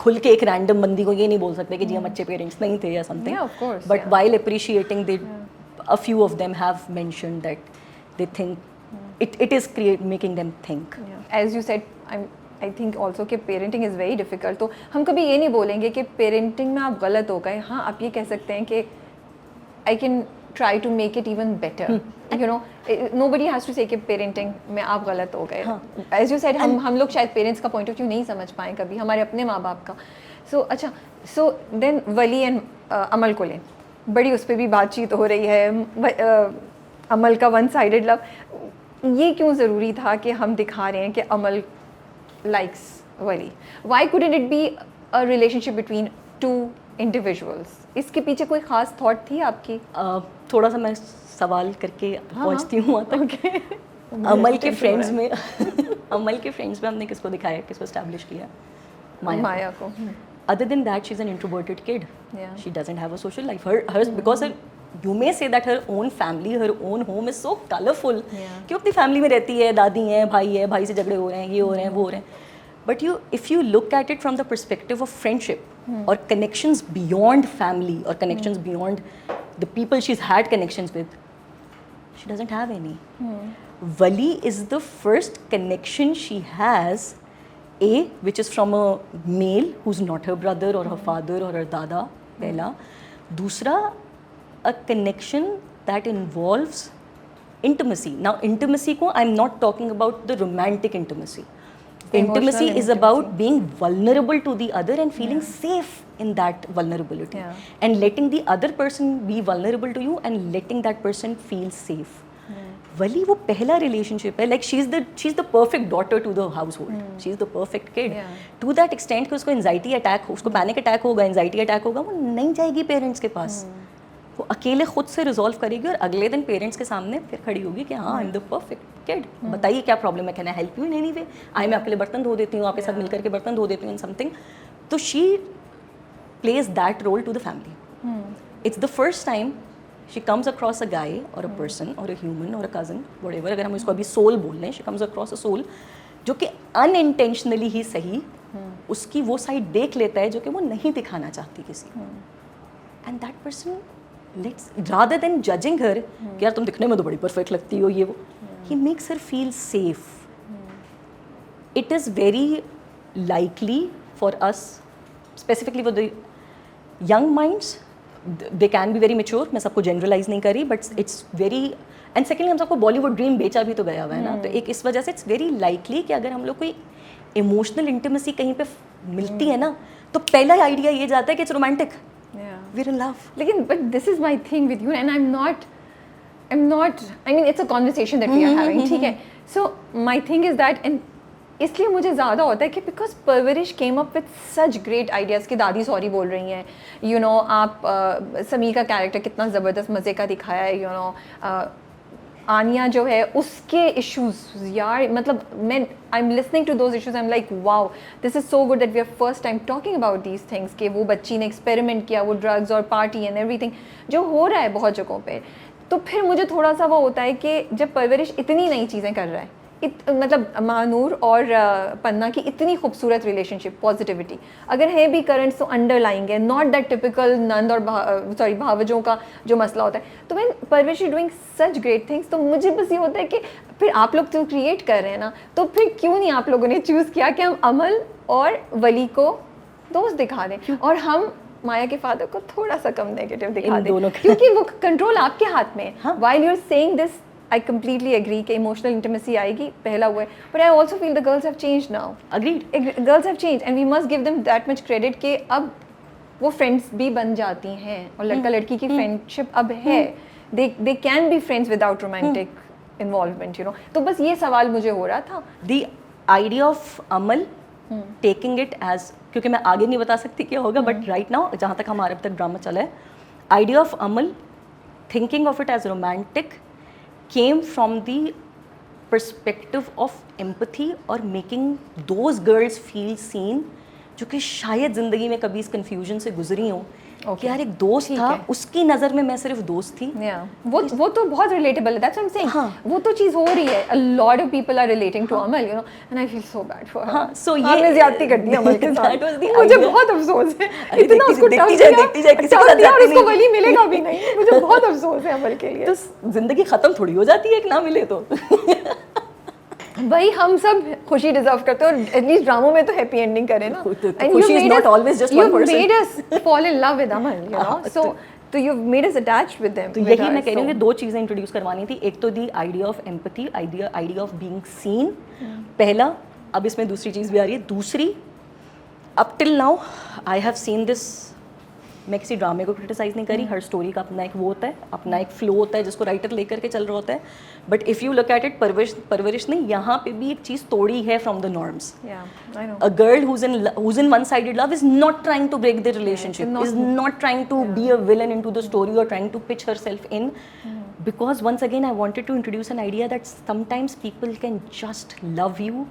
खुल के एक रैंडम बंदी को ये नहीं बोल सकते कि जी हम अच्छे पेरेंट्स नहीं थे या something, Yeah, of course, but yeah. While appreciating they a few of them have mentioned that they think it is making them think. As you said, I think also कि parenting is very difficult. तो हम कभी ये नहीं बोलेंगे कि parenting में आप गलत हो गए. हाँ आप ये कह सकते हैं कि I can try to make it even better. You know, nobody has to say कि parenting में आप गलत हो गए. As you said, हम लोग शायद parents का point of view नहीं समझ पाए कभी, हमारे अपने माँ बाप का. So अच्छा, so then वली and अमल को लें, बड़ी उस पर भी बातचीत हो रही है. अमल का वन साइडेड लव, ये क्यों ज़रूरी था कि हम दिखा रहे हैं कि अमल likes Wali? Why couldn't it be a relationship between two individuals? इसके पीछे कोई ख़ास थॉट थी आपकी? थोड़ा सा मैं सवाल करके पहुंचती हूँ वहाँ तक. अमल के फ्रेंड्स में अमल के फ्रेंड्स में हमने किसको दिखाया, किसको एस्टैब्लिश किया? माया को. Other than that, she's an introverted kid. Yeah. She doesn't have a social life. Hers because you may say that her own family, her own home is so colorful. Yeah. कि वो अपनी family में रहती है, दादी है, भाई से झगड़े हो रहे हैं, ये हो रहे हैं, वो हो रहे हैं. But if you look at it from the perspective of friendship or connections beyond family or connections beyond the people she's had connections with, she doesn't have any. Wali is the first connection she has, which is from a male who's not her brother or her father or her dada, पहला. दूसरा, a connection that involves intimacy. Now intimacy को I'm not talking about the romantic intimacy. Intimacy is about being vulnerable to the other and feeling safe in that vulnerability. Yeah. And letting the other person be vulnerable to you and letting that person feel safe. वली वो पहला relationship है. Like she is the perfect daughter to the household, she is the perfect kid to that extent कि उसको anxiety attack हो, उसको panic attack होगा, anxiety attack होगा, वो नहीं जाएगी पेरेंट्स के पास. वो अकेले खुद से रिजॉल्व करेगी और अगले दिन पेरेंट्स के सामने फिर खड़ी होगी कि हाँ I am the perfect kid, बताइए क्या प्रॉब्लम है, can I help you in any way, मैं आपके लिए बर्तन धो देती हूँ, आपके साथ मिलकर के बर्तन धो देती हूँ इन समथिंग. तो she plays that role to the family. It's the first time she comes across a guy or a person or a human or a cousin, whatever, अगर हम इसको अभी soul बोल लें, she comes across a soul जो कि unintentionally ही सही उसकी वो साइड देख लेता है जो कि वो नहीं दिखाना चाहती किसी को. And that person lets, rather than judging her कि यार तुम दिखने में तो बड़ी perfect लगती हो, ये वो, he makes her feel safe. It is very likely for us, specifically for the young minds, they can be very mature, मैं सबको generalize नहीं करी, but it's very, and secondly हम सबको बॉलीवुड ड्रीम बेचा भी तो गया हुआ है ना. तो एक इस वजह से it's very likely कि अगर हम लोग कोई emotional intimacy कहीं पे मिलती है ना, तो पहला आइडिया ये जाता है कि it's romantic, we're in love. लेकिन but this is my thing with you and I'm not, I mean it's a conversation that we are having, ठीक है. So my thing is that, and इसलिए मुझे ज़्यादा होता है कि बिकॉज परवरिश came up with such great ideas कि दादी सॉरी बोल रही हैं, यू नो, आप समी का कैरेक्टर कितना ज़बरदस्त मज़े का दिखाया है, यू नो, आनिया जो है उसके इश्यूज यार, मतलब मैं I am listening to those issues, I am like wow this is so good that we are first time talking about these things, कि वो बच्ची ने एक्सपेरिमेंट किया, वो ड्रग्स और पार्टी एंड एवरीथिंग जो हो रहा है बहुत जगहों पे। तो फिर मुझे थोड़ा सा वो होता है कि जब परवरिश इतनी नई चीज़ें कर रहा है, मतलब महानूर और पन्ना की इतनी खूबसूरत रिलेशनशिप, पॉजिटिविटी अगर है भी करंट्स तो अंडरलाइंग है, नॉट दैट टिपिकल नंद और भावजों का जो मसला होता है। तो व्हेन परवरिश is doing such great things, तो मुझे बस ये होता है कि फिर आप लोग तो क्रिएट कर रहे हैं ना, तो फिर क्यों नहीं आप लोगों ने चूज़ किया कि हम अमल और वली को दोस्त दिखा दें और हम माया के फादर को थोड़ा सा कम नेगेटिव दिखा दें, क्योंकि वो कंट्रोल आपके हाथ में है। While you are saying this I completely agree कि emotional intimacy आएगी, पहला हुआ है, but I also feel the girls have changed now. Agreed. Girls have changed and we must give them that much credit कि अब वो friends भी बन जाती हैं और लड़का लड़की की friendship अब है, they can be friends without romantic involvement, you know. तो बस ये सवाल मुझे हो रहा था। The idea of Amal taking it as, क्योंकि मैं आगे नहीं बता सकती क्या होगा, but right now जहाँ तक हमारे अब तक ड्रामा चला है, idea of Amal thinking of it as romantic came from the perspective of empathy और making those girls feel seen, जो कि शायद ज़िंदगी में कभी इस confusion से गुजरी हो कि यार एक दोस्त था, उसकी नज़र में मैं सिर्फ दोस्त थी। वो तो बहुत relatable है, that's what I'm saying. वो तो चीज़ हो रही है, a lot of people are relating to Amal, you know, and I feel so bad for her. so ये ज़्यादती कर दी अमल के साथ, मुझे बहुत अफसोस है, इतना उसको देखती जाए किसी के साथ और उसको वली मिलेगा भी नहीं, मुझे बहुत अफसोस है अमल के लिए। तो ज़िंदगी ख़त्म थोड़ी हो जाती है एक ना मिले तो। भाई हम सब खुशी डिजर्व करते हैं और एटलीस्ट ड्रामों में तो हैप्पी एंडिंग करें ना। खुशी is not always just one person. You made us fall in love with Amal, you know. So you've made us attached with them. तो यही मैं कह रही हूँ कि दो चीज़ें इंट्रोड्यूस करवानी थी, एक तो the idea of empathy, idea of being seen, पहला। अब इसमें दूसरी चीज़ भी आ रही है। दूसरी, up till now I have seen this, मैं किसी ड्रामे को क्रिटिसाइज़ नहीं करी, हर स्टोरी का अपना एक वो होता है, अपना एक फ्लो होता है जिसको राइटर लेकर के चल रहा होता है। But if you look at it, परवरिश ने यहाँ पे भी एक चीज़ तोड़ी है from the norms. A girl who's in one-sided love is not trying to break the relationship, is not trying to be a villain into the story or trying to pitch herself in. Because once again I wanted to introduce an idea that sometimes people can just love you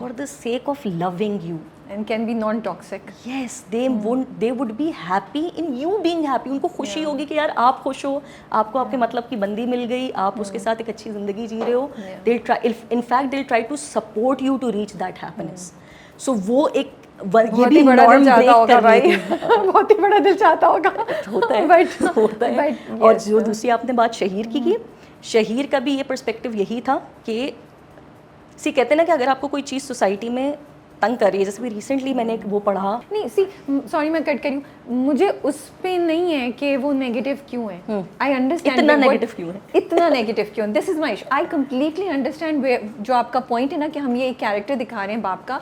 for the sake of loving you. And can be non-toxic. Yes, they would be happy in you being happy. उनको खुशी होगी कि यार आप खुश हो, आपको आपके मतलब की बंदी मिल गई, आप उसके साथ एक अच्छी ज़िंदगी जी रहे हो। They'll try, in fact they'll try to support you to reach that happiness. So वो एक ये भी बड़ा दिल चाहता होगा भाई, बहुत ही बड़ा दिल चाहता होगा। होता है, होता है। और जो दूसरी आपने बात शहीर की, शहीर का भी ये पर्सपेक्टिव यही था कि कहते हैं ना कि अगर आपको कोई चीज़ सोसाइटी में तंग कर रही है, जैसे भी रिसेंटली मैंने एक वो पढ़ा, नहीं सॉरी मैं कट करी हूँ, मुझे उस पे नहीं है कि वो नेगेटिव क्यों है। आई अंडरस्टैंड इतना नेगेटिव क्यों है, इतना नेगेटिव क्यों, this is my issue. I completely understand जो आपका पॉइंट है ना कि हम ये एक कैरेक्टर दिखा रहे हैं बाप का,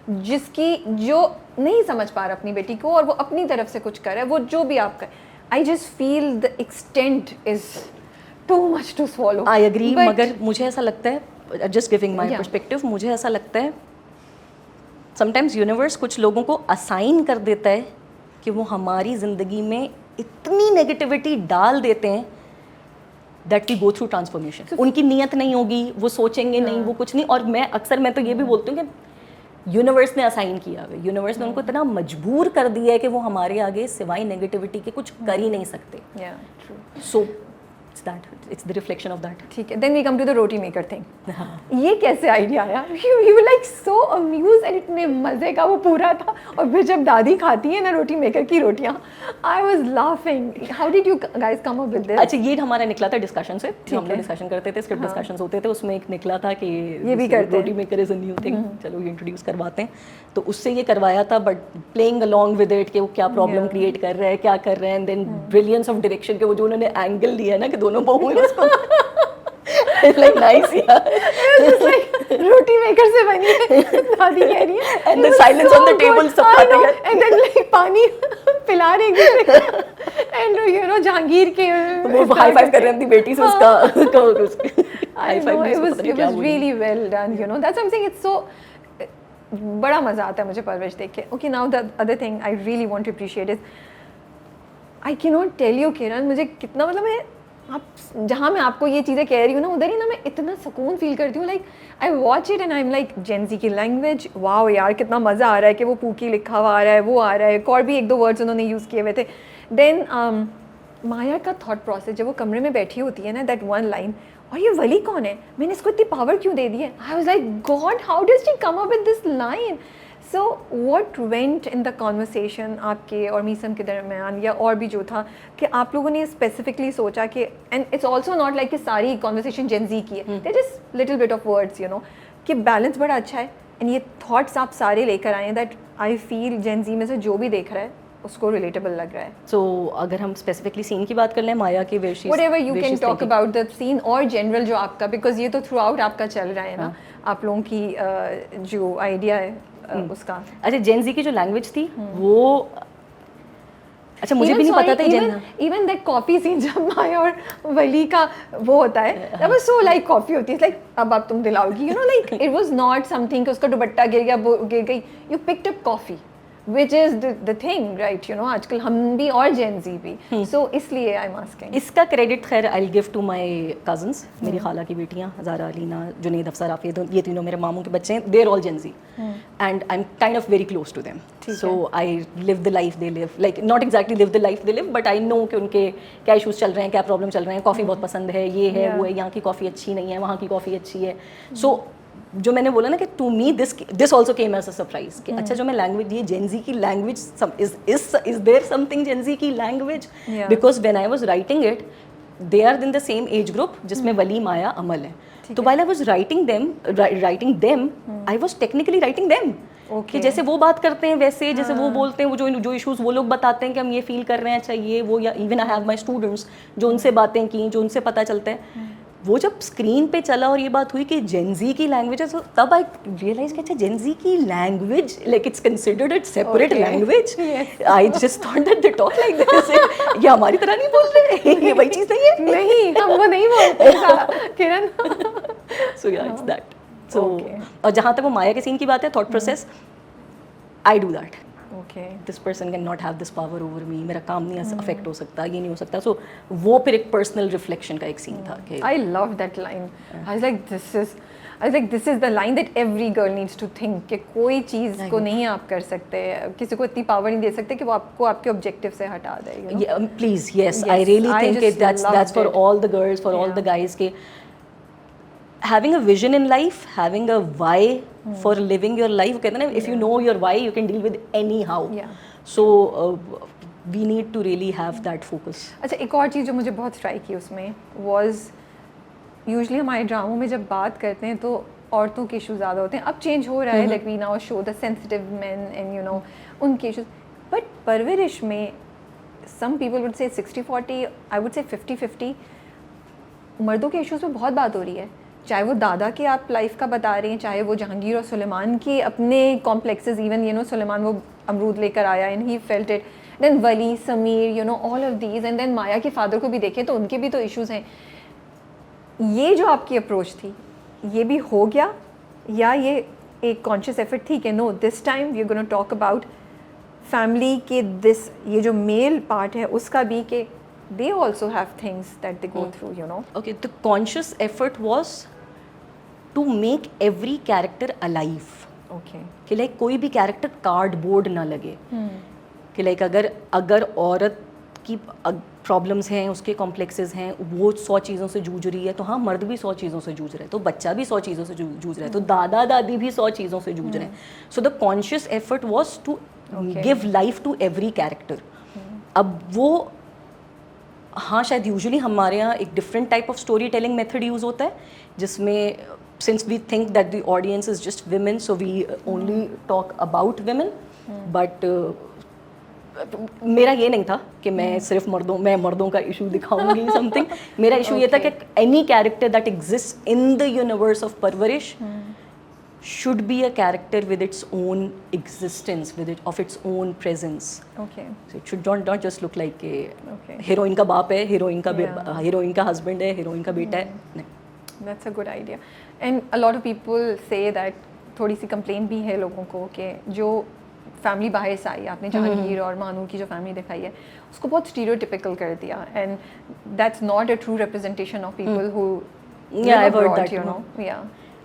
जिसकी जो नहीं समझ पा रहा अपनी बेटी को और वो अपनी तरफ से कुछ कर रहा है, वो जो भी आपका, I just feel the extent is too much to swallow. I agree, मगर मुझे ऐसा लगता है, जस्ट गिविंग माई पर्सपेक्टिव, मुझे ऐसा लगता है समटाइम्स यूनिवर्स कुछ लोगों को असाइन कर देता है कि वो हमारी ज़िंदगी में इतनी नेगेटिविटी डाल देते हैं that we go through transformation. उनकी नीयत नहीं होगी, वो सोचेंगे नहीं, वो कुछ नहीं। और मैं तो ये भी बोलती हूँ कि यूनिवर्स ने असाइन किया है, यूनिवर्स ने उनको इतना मजबूर कर दिया है कि वो हमारे आगे सिवाय नेगेटिविटी के कुछ कर ही नहीं सकते। सो it's the reflection of that. ठीक है, then we come to the roti maker thing. ये कैसे आइडिया आया? You were like so amused and इतने मज़े का वो पूरा था, और फिर जब दादी खाती है ना रोटी मेकर की रोटियाँ, I was laughing. How did you guys come up with this? अच्छा, ये हमारा निकला था डिस्कशन से, हम लोग डिस्कशन करते थे, स्क्रिप्ट डिस्कशंस होते थे, उसमें एक निकला था कि ये भी करते हैं, roti maker is a new thing, चलो ये इंट्रोड्यूस करवाते हैं। तो उससे ये करवाया था, but playing along with it कि वो क्या प्रॉब्लम क्रिएट कर रहा है, क्या कर रहे हैं, and then brilliance of direction के वो जो उन्होंने एंगल दिया है ना कि दोनों बहु उसको like nice यार, रोटी मेकर से बनी है, दादी कह रही है, and the silence on the table, सब खाते हैं, and then like पानी पिला रहे हैं, and you know जहांगीर के वो हाई फाइव कर रही थी बेटी से, उसका high five. it was really well done, you know, that's what I'm saying, it's so बड़ा मज़ा आता है मुझे परवरिश देख के। Okay, now the other thing I really want to appreciate is I cannot tell you किरण, मुझे कितना, मतलब मैं आप जहाँ मैं आपको ये चीज़ें कह रही हूँ ना, उधर ही ना मैं इतना सुकून फील करती हूँ. Like I watch it and I am like Gen Z की लैंग्वेज, वाओ यार कितना मज़ा आ रहा है कि वो पूकी लिखा हुआ आ रहा है, वो आ रहा है, और भी एक दो वर्ड्स उन्होंने यूज़ किए हुए थे. देन माया का थॉट प्रोसेस, जब वो कमरे में बैठी होती है ना, दैट वन लाइन, और ये वली कौन है, मैंने इसको इतनी पावर क्यों दे दी है. आई was like God, how does she come up with this line. So what went in the conversation आपके और मीसम के दरमियान, या और भी जो था, कि आप लोगों ने स्पेसिफिकली सोचा कि, and it's also not like कि सारी कॉन्वर्सेशन जेंजी की है, they just little bit of words, you know, कि बैलेंस बड़ा अच्छा है. एंड ये थॉट्स आप सारे लेकर आए हैं दैट आई फील जेंजी में से जो भी देख रहा है उसको रिलेटेबल लग रहा है. सो अगर हम स्पेसिफिकली सीन की बात कर लें, माया के वेशी, whatever you can talk about the scene, और जनरल जो आपका, बिकॉज ये तो थ्रू आउट आपका चल रहा है ना, आप लोगों की जो आइडिया है उसका. अच्छा, जेंजी की जो लैंग्वेज थी वो, अच्छा मुझे भी नहीं पता था. इवन दैट कॉफी सीन जब माया और वली का वो होता है, that was so like coffee होती है, लाइक अब तुम दिलाओगी, you know, like it was not something कि उसका दुपट्टा गिर गया, गिर गई, you picked up coffee, which is the thing, right? You know, आजकल हम भी और Gen Z भी, so इसलिए I'm asking. इसका क्रेडिट खैर I'll give to my cousins, मेरी खाला की बेटियाँ ज़ारा, अलीना, जुनैद, अफसर, आफिया, ये तीनों मेरे मामू के बच्चे हैं. They're all Gen Z, and I'm kind of very close to them. So I live the life they live, like not exactly live the life they live, but I know कि उनके क्या इश्यूज चल रहे हैं, क्या problem चल रहे हैं. कॉफ़ी बहुत पसंद है, ये है, वो है, यहाँ की कॉफ़ी अच्छी नहीं है, वहाँ की कॉफ़ी अच्छी है. So जो मैंने बोला ना कि to me this also came as a surprise कि अच्छा जो मैं लैंग्वेज, ये जेंजी की language, is there something Gen Z की language, because when I was writing it, they are in the same age group जिसमें वली, माया, अमल है. तो while I was writing them I was technically writing them, कि जैसे वो बात करते हैं वैसे, जैसे वो बोलते हैं, वो जो इश्यूज वो लोग बताते हैं कि हम ये फील कर रहे हैं, अच्छा ये वो, या even I have my students जो उनसे बातें की, जो उनसे पता चलता है. वो जब स्क्रीन पे चला और ये बात हुई कि जेंजी की लैंग्वेज है, तो तब आई रियलाइज कि अच्छा जेंजी की language, like it's considered it's separate language. I just thought that they talk like this. ये हमारी तरह नहीं बोल रहे, ये वही चीज़ नहीं है. नहीं, हम वो नहीं बोलते किरण. सो या इट्स दैट. सो और जहाँ तक वो माया के सीन की बात है, thought process, I do that. This person can not have this power over me, मेरा काम नहीं अफेक्ट हो सकता, ये नहीं हो सकता. सो वो फिर एक पर्सनल रिफ्लेक्शन का एक सीन था. I love that line. I was like this is the line that every girl needs to think, कि कोई चीज़ को नहीं आप कर सकते, किसी को इतनी पावर नहीं दे सकते कि वो आपको आपके ऑब्जेक्टिव से हटा दे. Please, yes, I really think that's for all the girls, for all the guys, के having a vision in life, having a why for living your life, कहते हैं ना, if you know your why you can deal with anyhow. So we need to really have that focus. अच्छा, एक और चीज़ जो मुझे बहुत स्ट्राइक की उसमें was, यूजली हमारे ड्रामों में जब बात करते हैं तो औरतों के इशू ज़्यादा होते हैं. अब चेंज हो रहा है, like we now show the sensitive men and you know उनके इशूज, बट परवरिश में some people would say 60-40, I would say 50-50. मर्दों के इशूज़ में बहुत बात हो रही है, चाहे वो दादा की आप लाइफ का बता रहे हैं, चाहे वो जहांगीर और सुलेमान की अपने complexes, even you know Suleman वो अमरूद लेकर आया and he felt it, then Wali, Samir, you know all of these, and then Maya के फादर को भी देखें तो उनके भी तो इश्यूज हैं. ये जो आपकी अप्रोच थी, ये भी हो गया, या ये एक कॉन्शियस एफर्ट थी कि no this time we are gonna talk about family के दिस, ये जो मेल पार्ट है उसका भी, कि they also have things that they go through, you know. Okay, the conscious effort was to make every character alive. Okay. कि like कोई भी कैरेक्टर कार्डबोर्ड ना लगे. कि लाइक अगर औरत की प्रॉब्लम्स हैं, उसके कॉम्प्लेक्सेस हैं, वो 100 चीज़ों से जूझ रही है, तो हाँ मर्द भी 100 चीज़ों से जूझ रहा है, तो बच्चा भी 100 चीज़ों से जूझ रहा है, तो दादा दादी भी 100 चीज़ों से जूझ रहे हैं. So the conscious effort was to give life to every character. अब वो हाँ शायद यूजुअली हमारे यहाँ एक different type of story telling method use होता है, जिसमें since we think that the audience is just women, so we only talk about women. But मेरा ये नहीं था कि मैं सिर्फ मर्दों का इशू दिखाऊंगी समथिंग. मेरा इशू ये था कि any character that exist in the universe of परवरिश should be a character with its own existence, of its own presence. Okay. So it should not just look like heroine का बाप है, heroine का husband है, heroine का बेटा है. नहीं. That's a good idea. And a lot of people say that, थोड़ी सी complaint भी है लोगों को कि जो फैमिली बाहर से आई, आपने जहांगीर और मानूर की जो फैमिली दिखाई है उसको बहुत स्टीरियोटिपिकल कर दिया, and that's not a true representation of people who Yeah, I've heard that, you know. या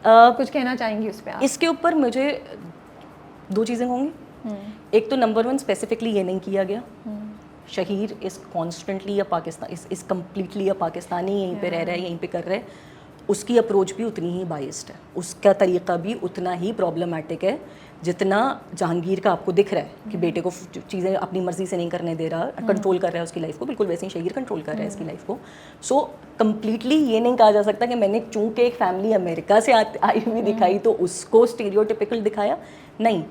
कुछ कहना चाहेंगी उस पे आप? इसके ऊपर मुझे दो चीज़ें होंगी. एक तो नंबर 1 स्पेसिफिकली ये नहीं किया गया. Shaheer is constantly a Pakistan is completely a Pakistani, यहीं पे रह रहा है, यहीं पे कर रहा है. उसकी अप्रोच भी उतनी ही बाइस्ड है, उसका तरीक़ा भी उतना ही प्रॉब्लमेटिक है जितना जहांगीर का आपको दिख रहा है कि बेटे को चीज़ें अपनी मर्ज़ी से नहीं करने दे रहा, कंट्रोल कर रहा है उसकी लाइफ को. बिल्कुल वैसे ही शहीर कंट्रोल कर रहा है इसकी लाइफ को. सो कम्प्लीटली ये नहीं कहा जा सकता कि मैंने चूँकि एक फैमिली अमेरिका से आई हुई दिखाई तो उसको स्टीरियोटिपिकल दिखाया. नहीं,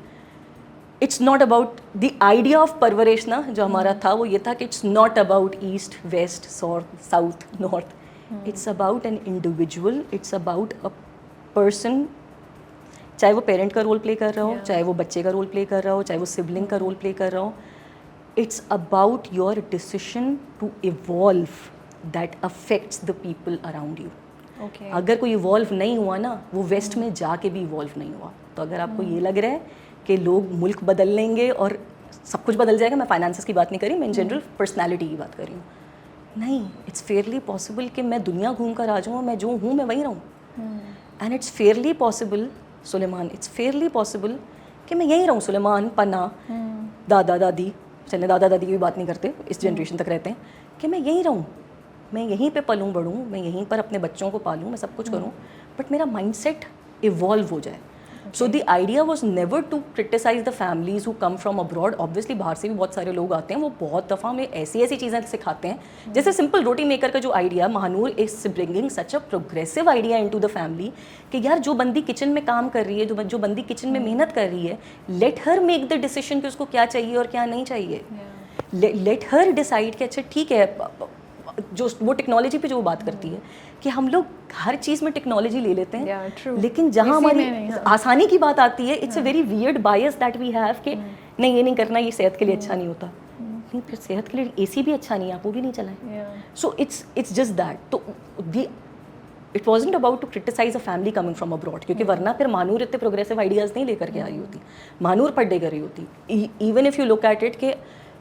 it's not about the idea of परवरिश ना जो हमारा था वो ये था कि it's not about east west south north. It's about an individual, it's about a person, चाहे वो पेरेंट का रोल प्ले कर रहा हो, चाहे वो बच्चे का रोल प्ले कर रहा हो, चाहे वो सिबलिंग का रोल प्ले कर रहा हो. It's about your decision to evolve that affects the people around you. Okay. अगर कोई इवॉल्व नहीं हुआ ना, वो वेस्ट में जाके भी इवॉल्व नहीं हुआ. तो अगर आपको ये लग रहा है कि लोग मुल्क बदल लेंगे और सब कुछ बदल जाएगा, मैं फाइनेंसेस की बात नहीं करी, मैं इन जनरल पर्सनैलिटी की बात कर रही हूँ. नहीं, इट्स फेयरली पॉसिबल कि मैं दुनिया घूम कर आ जाऊँ और मैं जो हूँ मैं वहीं रहूँ. And it's fairly possible Suleman, it's fairly possible कि मैं यहीं रहूँ. सुलेमान, पन्ना, दादा दादी, चलने दादा दादी की भी बात नहीं करते, इस जनरेशन तक रहते हैं, कि मैं यहीं रहूँ, मैं यहीं पे पलूँ बढ़ूँ, मैं यहीं पर अपने बच्चों को पालूँ, मैं सब कुछ करूँ, बट मेरा माइंडसेट इवॉल्व हो जाए. So the idea was never to criticise the families who come from abroad. Obviously बाहर से भी बहुत सारे लोग आते हैं, वो बहुत दफ़ा हमें ऐसी ऐसी चीज़ें सिखाते हैं, जैसे सिंपल रोटी मेकर का जो idea, Mahnoor is bringing such a progressive idea into the family कि यार जो बंदी किचन में काम कर रही है, जो बंदी किचन में मेहनत कर रही है, let her make the decision कि उसको क्या चाहिए और क्या नहीं चाहिए. लेट हर डिसाइड कि अच्छा ठीक है. जो वो टेक्नोलॉजी पे जो बात करती है कि हम लोग हर चीज़ में टेक्नोलॉजी ले लेते हैं, लेकिन जहाँ हमारी आसानी की बात आती है, it's a very weird bias that we have कि नहीं ये नहीं करना, ये सेहत के लिए अच्छा नहीं होता. नहीं, फिर सेहत के लिए एसी भी अच्छा नहीं है, आप वो भी नहीं चलाएं. So it's just that. तो it wasn't about to criticise a family coming from abroad, क्योंकि वरना फिर महानूर इतने प्रोग्रेसिव आइडियाज़ नहीं लेकर के आ रही होती. महानूर पढ़े कर रही होती. Even if you look at it कि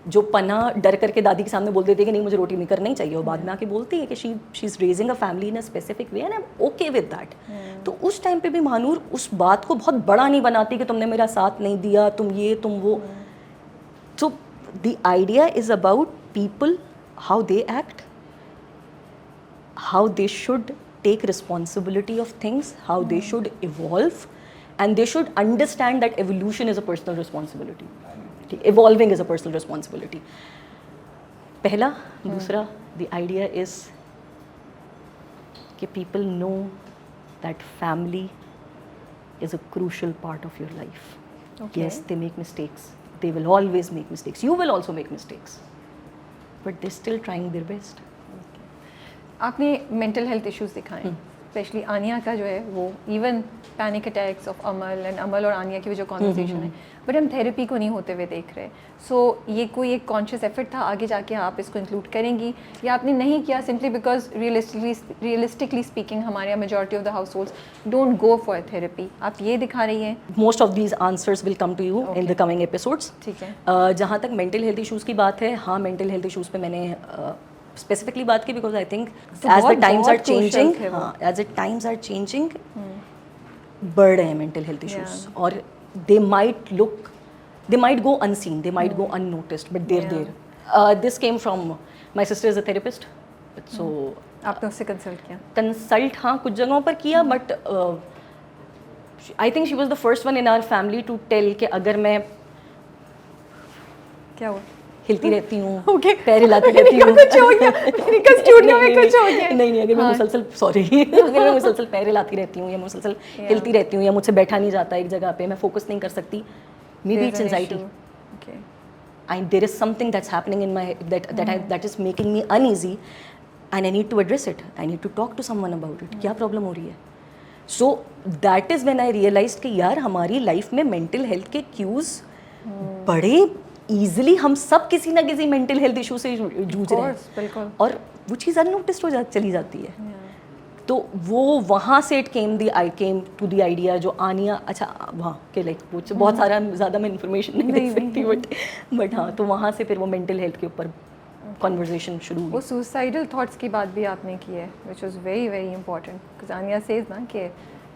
जो पन्ना डर करके दादी के सामने बोल देती है कि नहीं मुझे रोटी मेकर नहीं चाहिए, वो बाद में आके बोलती है कि she is raising a family in a specific way and I M okay with that. तो उस टाइम पे भी महानूर उस बात को बहुत बड़ा नहीं बनाती कि तुमने मेरा साथ नहीं दिया, तुम ये तुम वो. सो the idea is about people, how they act, how they should take responsibility of things, how they should evolve, and they should understand that evolution is a personal responsibility. Evolving is a personal responsibility. पहला. दूसरा, the idea is कि people know that family is a crucial part of your life. Okay. Yes, they make mistakes. They will always make mistakes. You will also make mistakes. But they're still trying their best. आपने mental health issues दिखाए, specially आनिया का जो है वो even panic attacks of अमल और आनिया की जो conversation है, बट हम थेरेपी को नहीं होते हुए देख रहे. सो ये कोई एक कॉन्शियस एफर्ट था, आगे जाके आप इसको इंक्लूड करेंगी या आपने नहीं किया सिंपली बिकॉज रियलिस्टिकली स्पीकिंग हमारे यहाँ majority of the households don't go for therapy. आप ये दिखा रही हैं. Most of these answers will come to you in the coming episodes. ठीक है. जहाँ तक मेंटल हेल्थ इशूज़ की बात है, हाँ मेंटल हेल्थ इशूज़ पे मैंने स्पेसिफिकली बात की because I think as the times are changing, as the times are changing बढ़ रहे हैं मेंटल हेल्थ इश्यूज. और they might go unseen, they might go unnoticed, but there this came from my sister is a therapist. So आपने उससे consult किया? Consult हाँ कुछ जगहों पर किया, but I think she was the first one in our family to tell कि अगर मैं क्या हुआ हिलती रहती हूँ, पैर हिलाती रहती हूँ, कुछ हो गया, स्टूडियो में कुछ हो गया. नहीं अगर मैं मुसलसल अगर मैं मुसलसल पैर हिलाती रहती हूँ या मुसलसल हिलती रहती हूँ या मुझसे बैठा नहीं जाता एक जगह पे, मैं फोकस नहीं कर सकती, may be it's anxiety. And there is something that's happening in my that is making me uneasy, and I need to address it. I need to talk to someone about it. क्या problem हो रही है? So that is when I realized कि यार हमारी life में mental health के cues बड़े ईजिली हम सब किसी ना किसी मेंटल हेल्थ इशू से जूझ रहे हैं, और वो चीज़ अननोटिस्ड चली जाती है. तो वो वहाँ से it came to the idea जो आनिया, अच्छा वहाँ के लाइक वो बहुत सारा ज़्यादा मैं इन्फॉर्मेशन नहीं दे सकती बट हाँ, तो वहाँ से फिर वो मेंटल हेल्थ के ऊपर कॉन्वर्जेशन शुरू हुई। वो सुसाइडल थॉट्स की बात भी आपने की है which was very very important because Aniya says ना कि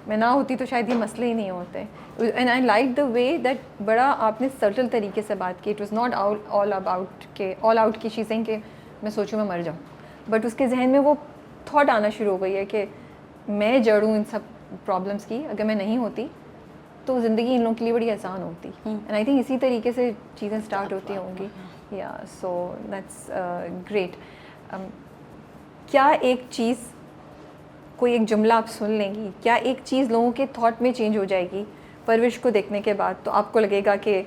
मैं ना होती तो शायद ये मसले ही नहीं होते। And I like the way that बड़ा आपने सटल तरीके से बात की। It was not all out की चीज़ें कि मैं सोचूं मैं मर जाऊँ, बट उसके जहन में वो थॉट आना शुरू हो गई है कि मैं जड़ूँ इन सब प्रॉब्लम्स की, अगर मैं नहीं होती तो ज़िंदगी इन लोगों के लिए बड़ी आसान होती। एंड आई थिंक इसी तरीके से चीज़ें स्टार्ट होती होंगी। या सो दैट्स ग्रेट। क्या एक चीज़, कोई एक जुमला आप सुन लेंगी, क्या एक चीज़ लोगों के थॉट में चेंज हो जाएगी परवरिश को देखने के बाद, तो आपको लगेगा कि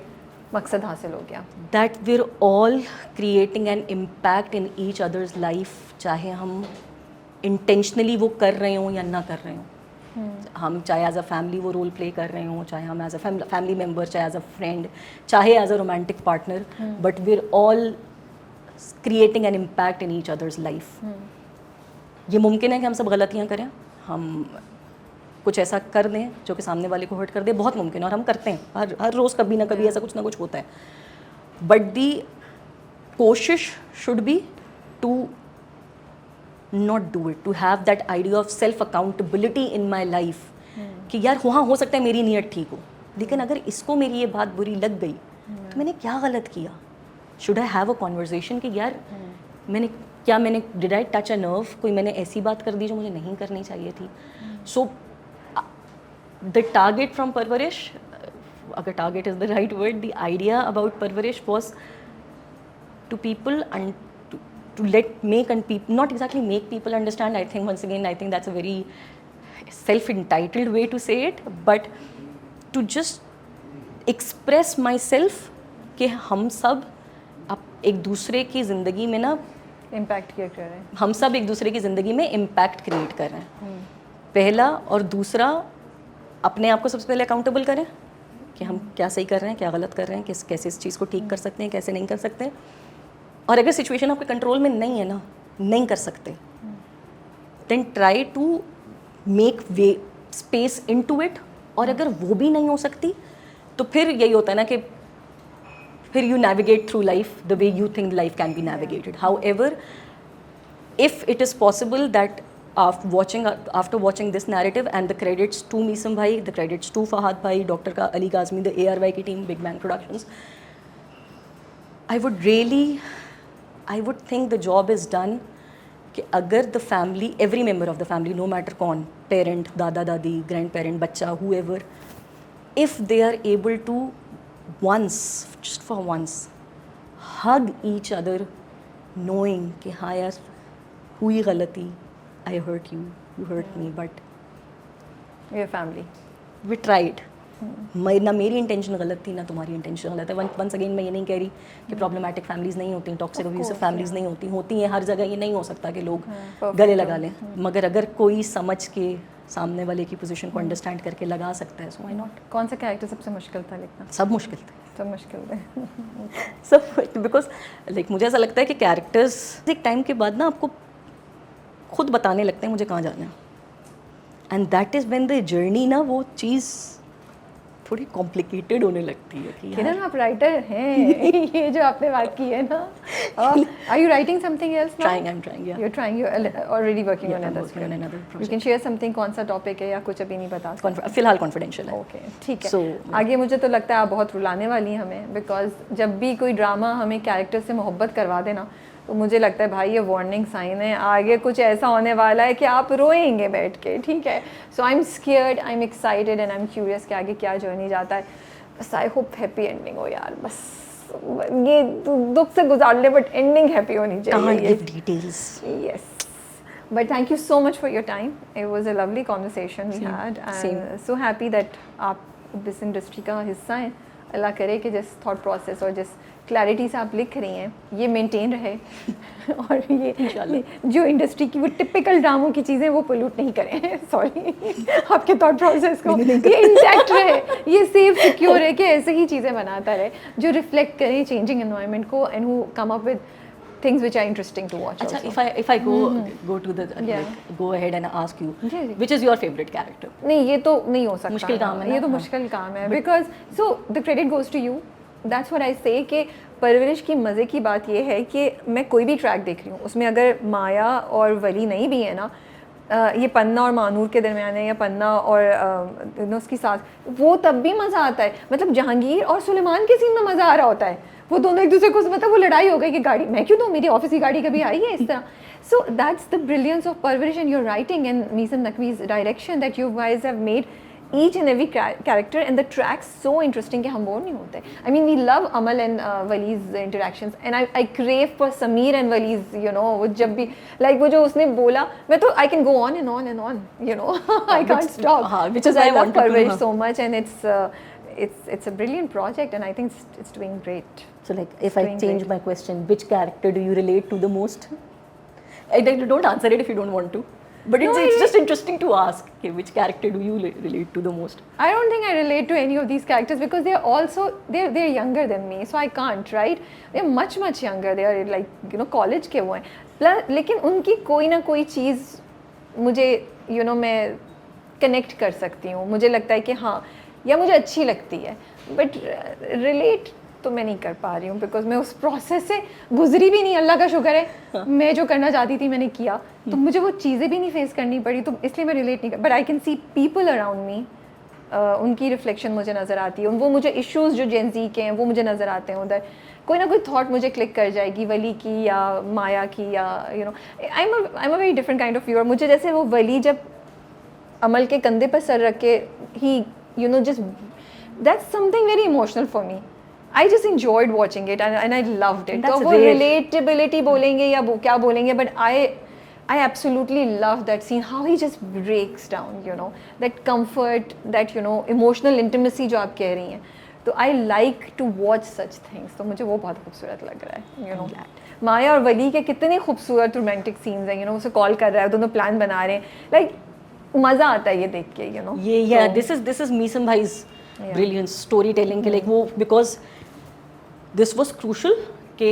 मकसद हासिल हो गया? That Veer all creating an impact in each others' life, चाहे हम इंटेंशनली वो कर रहे हों या ना कर रहे हों। हम चाहे एज अ फैमिली वो रोल प्ले कर रहे हों, चाहे हम एज अ फैमिली मेम्बर, चाहे एज अ फ्रेंड, चाहे as a romantic partner, but we're all creating an impact in each others' life. ये मुमकिन है कि हम सब गलतियाँ करें, हम कुछ ऐसा कर दें जो कि सामने वाले को हर्ट कर दे, बहुत मुमकिन है और हम करते हैं हर रोज़ कभी ना कभी ऐसा कुछ ना कुछ होता है। बट दी कोशिश should be to not do it, to have that idea of self accountability in my life कि यार वहाँ हो सकता है मेरी नीयत ठीक हो, लेकिन अगर इसको मेरी ये बात बुरी लग गई तो मैंने क्या गलत किया। Should I have a conversation कि यार मैंने did I touch a nerve, कोई मैंने ऐसी बात कर दी जो मुझे नहीं करनी चाहिए थी। So the target from Parvarish, अगर target is the right word, the idea about Parvarish was to people and to not exactly make people understand. I think once again, I think that's a very self-entitled way to say it, but to just express myself कि हम सब अब एक दूसरे की ज़िंदगी में ना इम्पैक्ट क्रिएट कर रहे हैं, हम सब एक दूसरे की ज़िंदगी में इम्पैक्ट क्रिएट कर रहे हैं। पहला, और दूसरा अपने आप को सबसे पहले अकाउंटेबल करें कि हम क्या सही कर रहे हैं, क्या गलत कर रहे हैं, कैसे इस चीज़ को ठीक कर सकते हैं, कैसे नहीं कर सकते। और अगर सिचुएशन आपके कंट्रोल में नहीं है ना, नहीं कर सकते, then try to make way space into it. और अगर वो भी नहीं हो सकती तो फिर यही होता है ना कि फिर you navigate through life the way you think life can be navigated. However, if it is possible that after watching this narrative, and the credits to Meesam bhai, the credits to Fahad bhai, Dr. Ali Kazmi, the ARY ki team, Big Bang Productions, I would think the job is done कि अगर the family, every member of the family, no matter कौन, parent, दादा दादी, grandparent, बच्चा, whoever, if they are able to once, just for once, hug each other, knowing कि हाँ यार हुई गलती, I hurt you, you hurt me, but your family, we tried. ना मेरी इंटेंशन गलत थी ना तुम्हारी इंटेंशन गलत है। वंस अगेन मैं ये नहीं कह रही कि प्रॉब्लमेटिक फैमिलीज़ नहीं होती, टॉक्सिक अब्यूसिव फैमिलीज़ नहीं होती, होती हैं हर जगह। ये नहीं हो सकता कि लोग गले लगा लें, मगर अगर कोई समझ के सामने वाले की पोजीशन को अंडरस्टैंड करके लगा सकता है, सो व्हाई नॉट। कौन सा कैरेक्टर सबसे मुश्किल था लिखना? सब मुश्किल थे, सब मुश्किल थे सब, बिकॉज लाइक मुझे ऐसा लगता है कि कैरेक्टर्स एक टाइम के बाद ना आपको खुद बताने लगते हैं मुझे कहाँ जाना है, and that is when the journey ना वो चीज़ थोड़ी कॉम्प्लिकेटेड होने लगती है कि किरण आप राइटर हैं ये जो आपने बात की है ना। Are you writing something else now? trying, yeah. You're trying, you're already working on I'm another working on script. another You project. can share something, कौन सा टॉपिक है या कुछ अभी नहीं बता सकते? फिलहाल कॉन्फिडेंशियल है। ओके, ठीक है। So, आगे मुझे तो लगता है आप बहुत रुलाने वाली हैं हमें, बिकॉज जब भी कोई ड्रामा हमें कैरेक्टर से मोहब्बत करवा देना तो मुझे लगता है भाई ये वार्निंग साइन है, आगे कुछ ऐसा होने वाला है कि आप रोएंगे बैठ के, ठीक है। So I am scared, I am excited and I am curious कि आगे क्या जर्नी जाता है। बस आई होप हैप्पी एंडिंग हो यार, बस ये दुख से गुजार ले बट एंडिंग हैप्पी होनी चाहिए। Details, yes, but thank you so much for your time. It was a lovely conversation we had. I'm so happy that आप इस इंडस्ट्री का हिस्सा हैं। अल्लाह करे कि जिस थॉट प्रोसेस और जिस क्लैरिटी से आप लिख रही हैं ये मेंटेन रहे और ये जो इंडस्ट्री की वो टिपिकल ड्रामों की चीज़ें वो पोल्यूट नहीं करें सॉरी आपके थॉट प्रोसेस को ये इंटैक्ट रहे, ये सेफ सिक्योर है कि ऐसे ही चीज़ें बनाता रहे जो रिफ्लेक्ट करें चेंजिंग एनवायरनमेंट को and who come up with things which are interesting to watch अच्छा, also. if I go to the Yeah. like, go ahead and ask you, जी, जी. which is your favorite character? नहीं ये तो नहीं हो सकता, मुश्किल काम है ना? ये तो हाँ. मुश्किल काम है, because so the credit goes to you, that's what I say कि परवरिश की मज़े की बात ये है कि मैं कोई भी ट्रैक देख रही हूँ उसमें अगर माया और वली नहीं भी है ना, ये पन्ना और मानूर के दरमियान है या पन्ना और उसकी सास, वो तब भी मज़ा आता है. मतलब जहांगीर और सुलेमान के सीन में मज़ा आ रहा होता है, वो दोनों एक दूसरे को, मतलब वो लड़ाई हो गई कि गाड़ी मैं क्यों दूँ, मेरी ऑफिस की गाड़ी कभी आई है इस तरह. So that's the brilliance of Parvarish and your writing and Meesan Naqvi's direction that you guys have made each and every character and the tracks so interesting कि हम बोर नहीं होते. I mean we love Amal and Wali's interactions and I crave for Sameer and Wali's, you know, वो जब भी like वो जो उसने बोला, मैं तो I can go on and on and on, you know. I can't stop. Which is I why I love wanted to Parvarish know. so much and it's a brilliant project and I think it's doing great. So like if I Doing change great. my question, which character do you relate to the most? Don't answer it if you don't want to. But No, it's just interesting to ask. Okay, which character do you relate to the most? I don't think I relate to any of these characters because they're also they're younger than me, so I can't, right? They're much younger. They are like, you know, college के वो हैं. Plus लेकिन उनकी कोई ना कोई चीज़ मुझे, you know, मैं connect कर सकती हूँ. मुझे लगता है कि हाँ, या मुझे अच्छी लगती है. But relate तो मैं नहीं कर पा रही हूँ बिकॉज मैं उस प्रोसेस से गुजरी भी नहीं, अल्लाह का शुक्र है. हाँ. मैं जो करना चाहती थी मैंने किया, तो मुझे वो चीज़ें भी नहीं फेस करनी पड़ी, तो इसलिए मैं रिलेट नहीं कर. But I can see people around me, उनकी रिफ्लेक्शन मुझे नज़र आती है, वो मुझे इश्यूज़ जो जेन ज़ी के हैं वो मुझे नज़र आते हैं उधर. कोई ना कोई थॉट मुझे क्लिक कर जाएगी वली की या माया की, या you know I am a very different kind of viewer. मुझे जैसे वो वली जब अमल के कंधे पर सर रख के ही, you know, just that's something very emotional for me. I just enjoyed watching it and I loved it. तो वो relatability बोलेंगे या वो क्या बोलेंगे, but I absolutely love that scene, how he just breaks down, you know, that comfort, that, you know, emotional intimacy जो आप कह रही हैं. तो I like to watch such things. तो मुझे वो बहुत खूबसूरत लग रहा है, you know. माया और वली के कितने खूबसूरत रोमांटिक सीन्स हैं, you know, उसे कॉल कर रहा है, दोनों प्लान बना रहे हैं, like मज़ा आता है ये देख के, you know. This is Meesam bhai's brilliant storytelling के, like वो, because this was crucial कि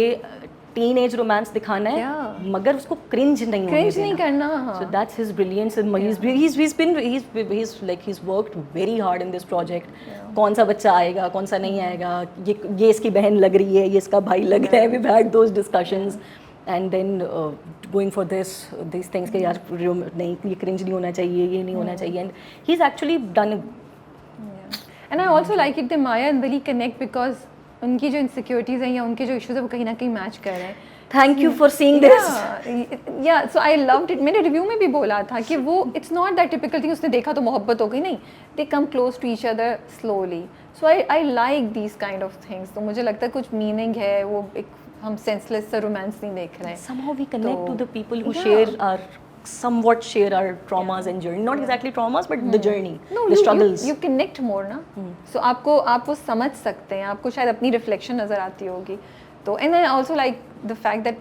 टीनेज रोमांस दिखाना है, मगर उसको क्रिंज नहीं होने देना. करना. So that's his brilliance and he's worked very hard in this project. कौन सा बच्चा आएगा, कौन सा नहीं आएगा, ये इसकी बहन लग रही है, ये इसका भाई लग रहा है. We've had those discussions and then going for these things कि यार नहीं, ये क्रिंज नहीं होना चाहिए, ये नहीं होना चाहिए, and he's actually done. And I also like it that Maya and Wali connect because उनकी जो इनसिक्योरिटीज़ हैं या उनके जो इश्यूज़ है वो कहीं ना कहीं मैच कर रहे हैं. Thank you for seeing this. Yeah, so I loved it. मैंने रिव्यू में भी बोला था कि वो it's not that typical thing, उसने देखा तो मोहब्बत हो गई, नहीं. They come close to each other slowly. So I like these kind of things. तो मुझे लगता है कुछ मीनिंग है, वो एक हम सेंसलेस सा रोमांस नहीं देख रहे हैं. Somehow we connect to the people who somewhat share our traumas and journey. Not exactly traumas, but the journey, the struggles. You connect more ना. So आप वो समझ सकते हैं, आपको शायद अपनी रिफ्लेक्शन नज़र आती होगी. तो and I also like the fact that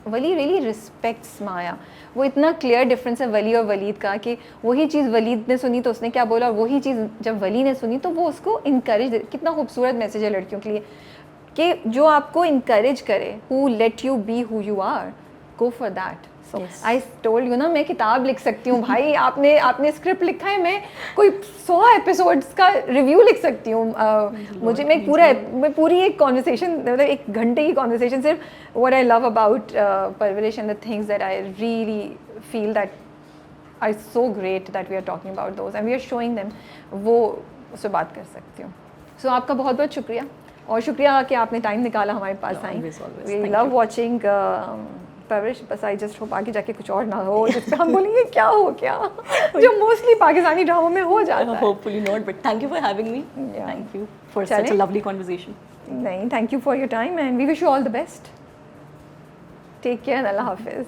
Wali really respects माया. वो इतना क्लियर डिफरेंस है वली और वलीद का कि वही चीज़ वलीद ने सुनी तो उसने क्या बोला, और वही चीज़ जब वली ने सुनी तो वो उसको इनकरेज. कितना खूबसूरत मैसेज है लड़कियों के लिए कि जो आपको इनकरेज करे, who let you be who you are, go for that. So yes. I told you ना, मैं किताब लिख सकती हूँ भाई. आपने स्क्रिप्ट लिखा है, मैं कोई 100 एपिसोड्स का रिव्यू लिख सकती हूँ. मुझे मैं पूरी एक कॉन्वर्सेशन, मतलब 1 घंटे की कॉन्वर्सेशन सिर्फ what I love about Parvarish and the things that I really feel that are so great that we are talking about those and we are showing them, वो उससे बात कर सकती हूँ. सो आपका बहुत बहुत शुक्रिया, और शुक्रिया कि आपने टाइम निकाला हमारे पास आई. वी लव वॉचिंग परवरिश. बस आई जस्ट होप आगे जाके कुछ और ना हो जिसपे हम बोलेंगे क्या हो क्या, जो मोस्टली पाकिस्तानी ड्रामों में हो जाता है. Hopefully not, but thank you for having me. Thank you for such a lovely conversation. नहीं, thank you for your time and we wish you all the best. Take care and Allah Hafiz.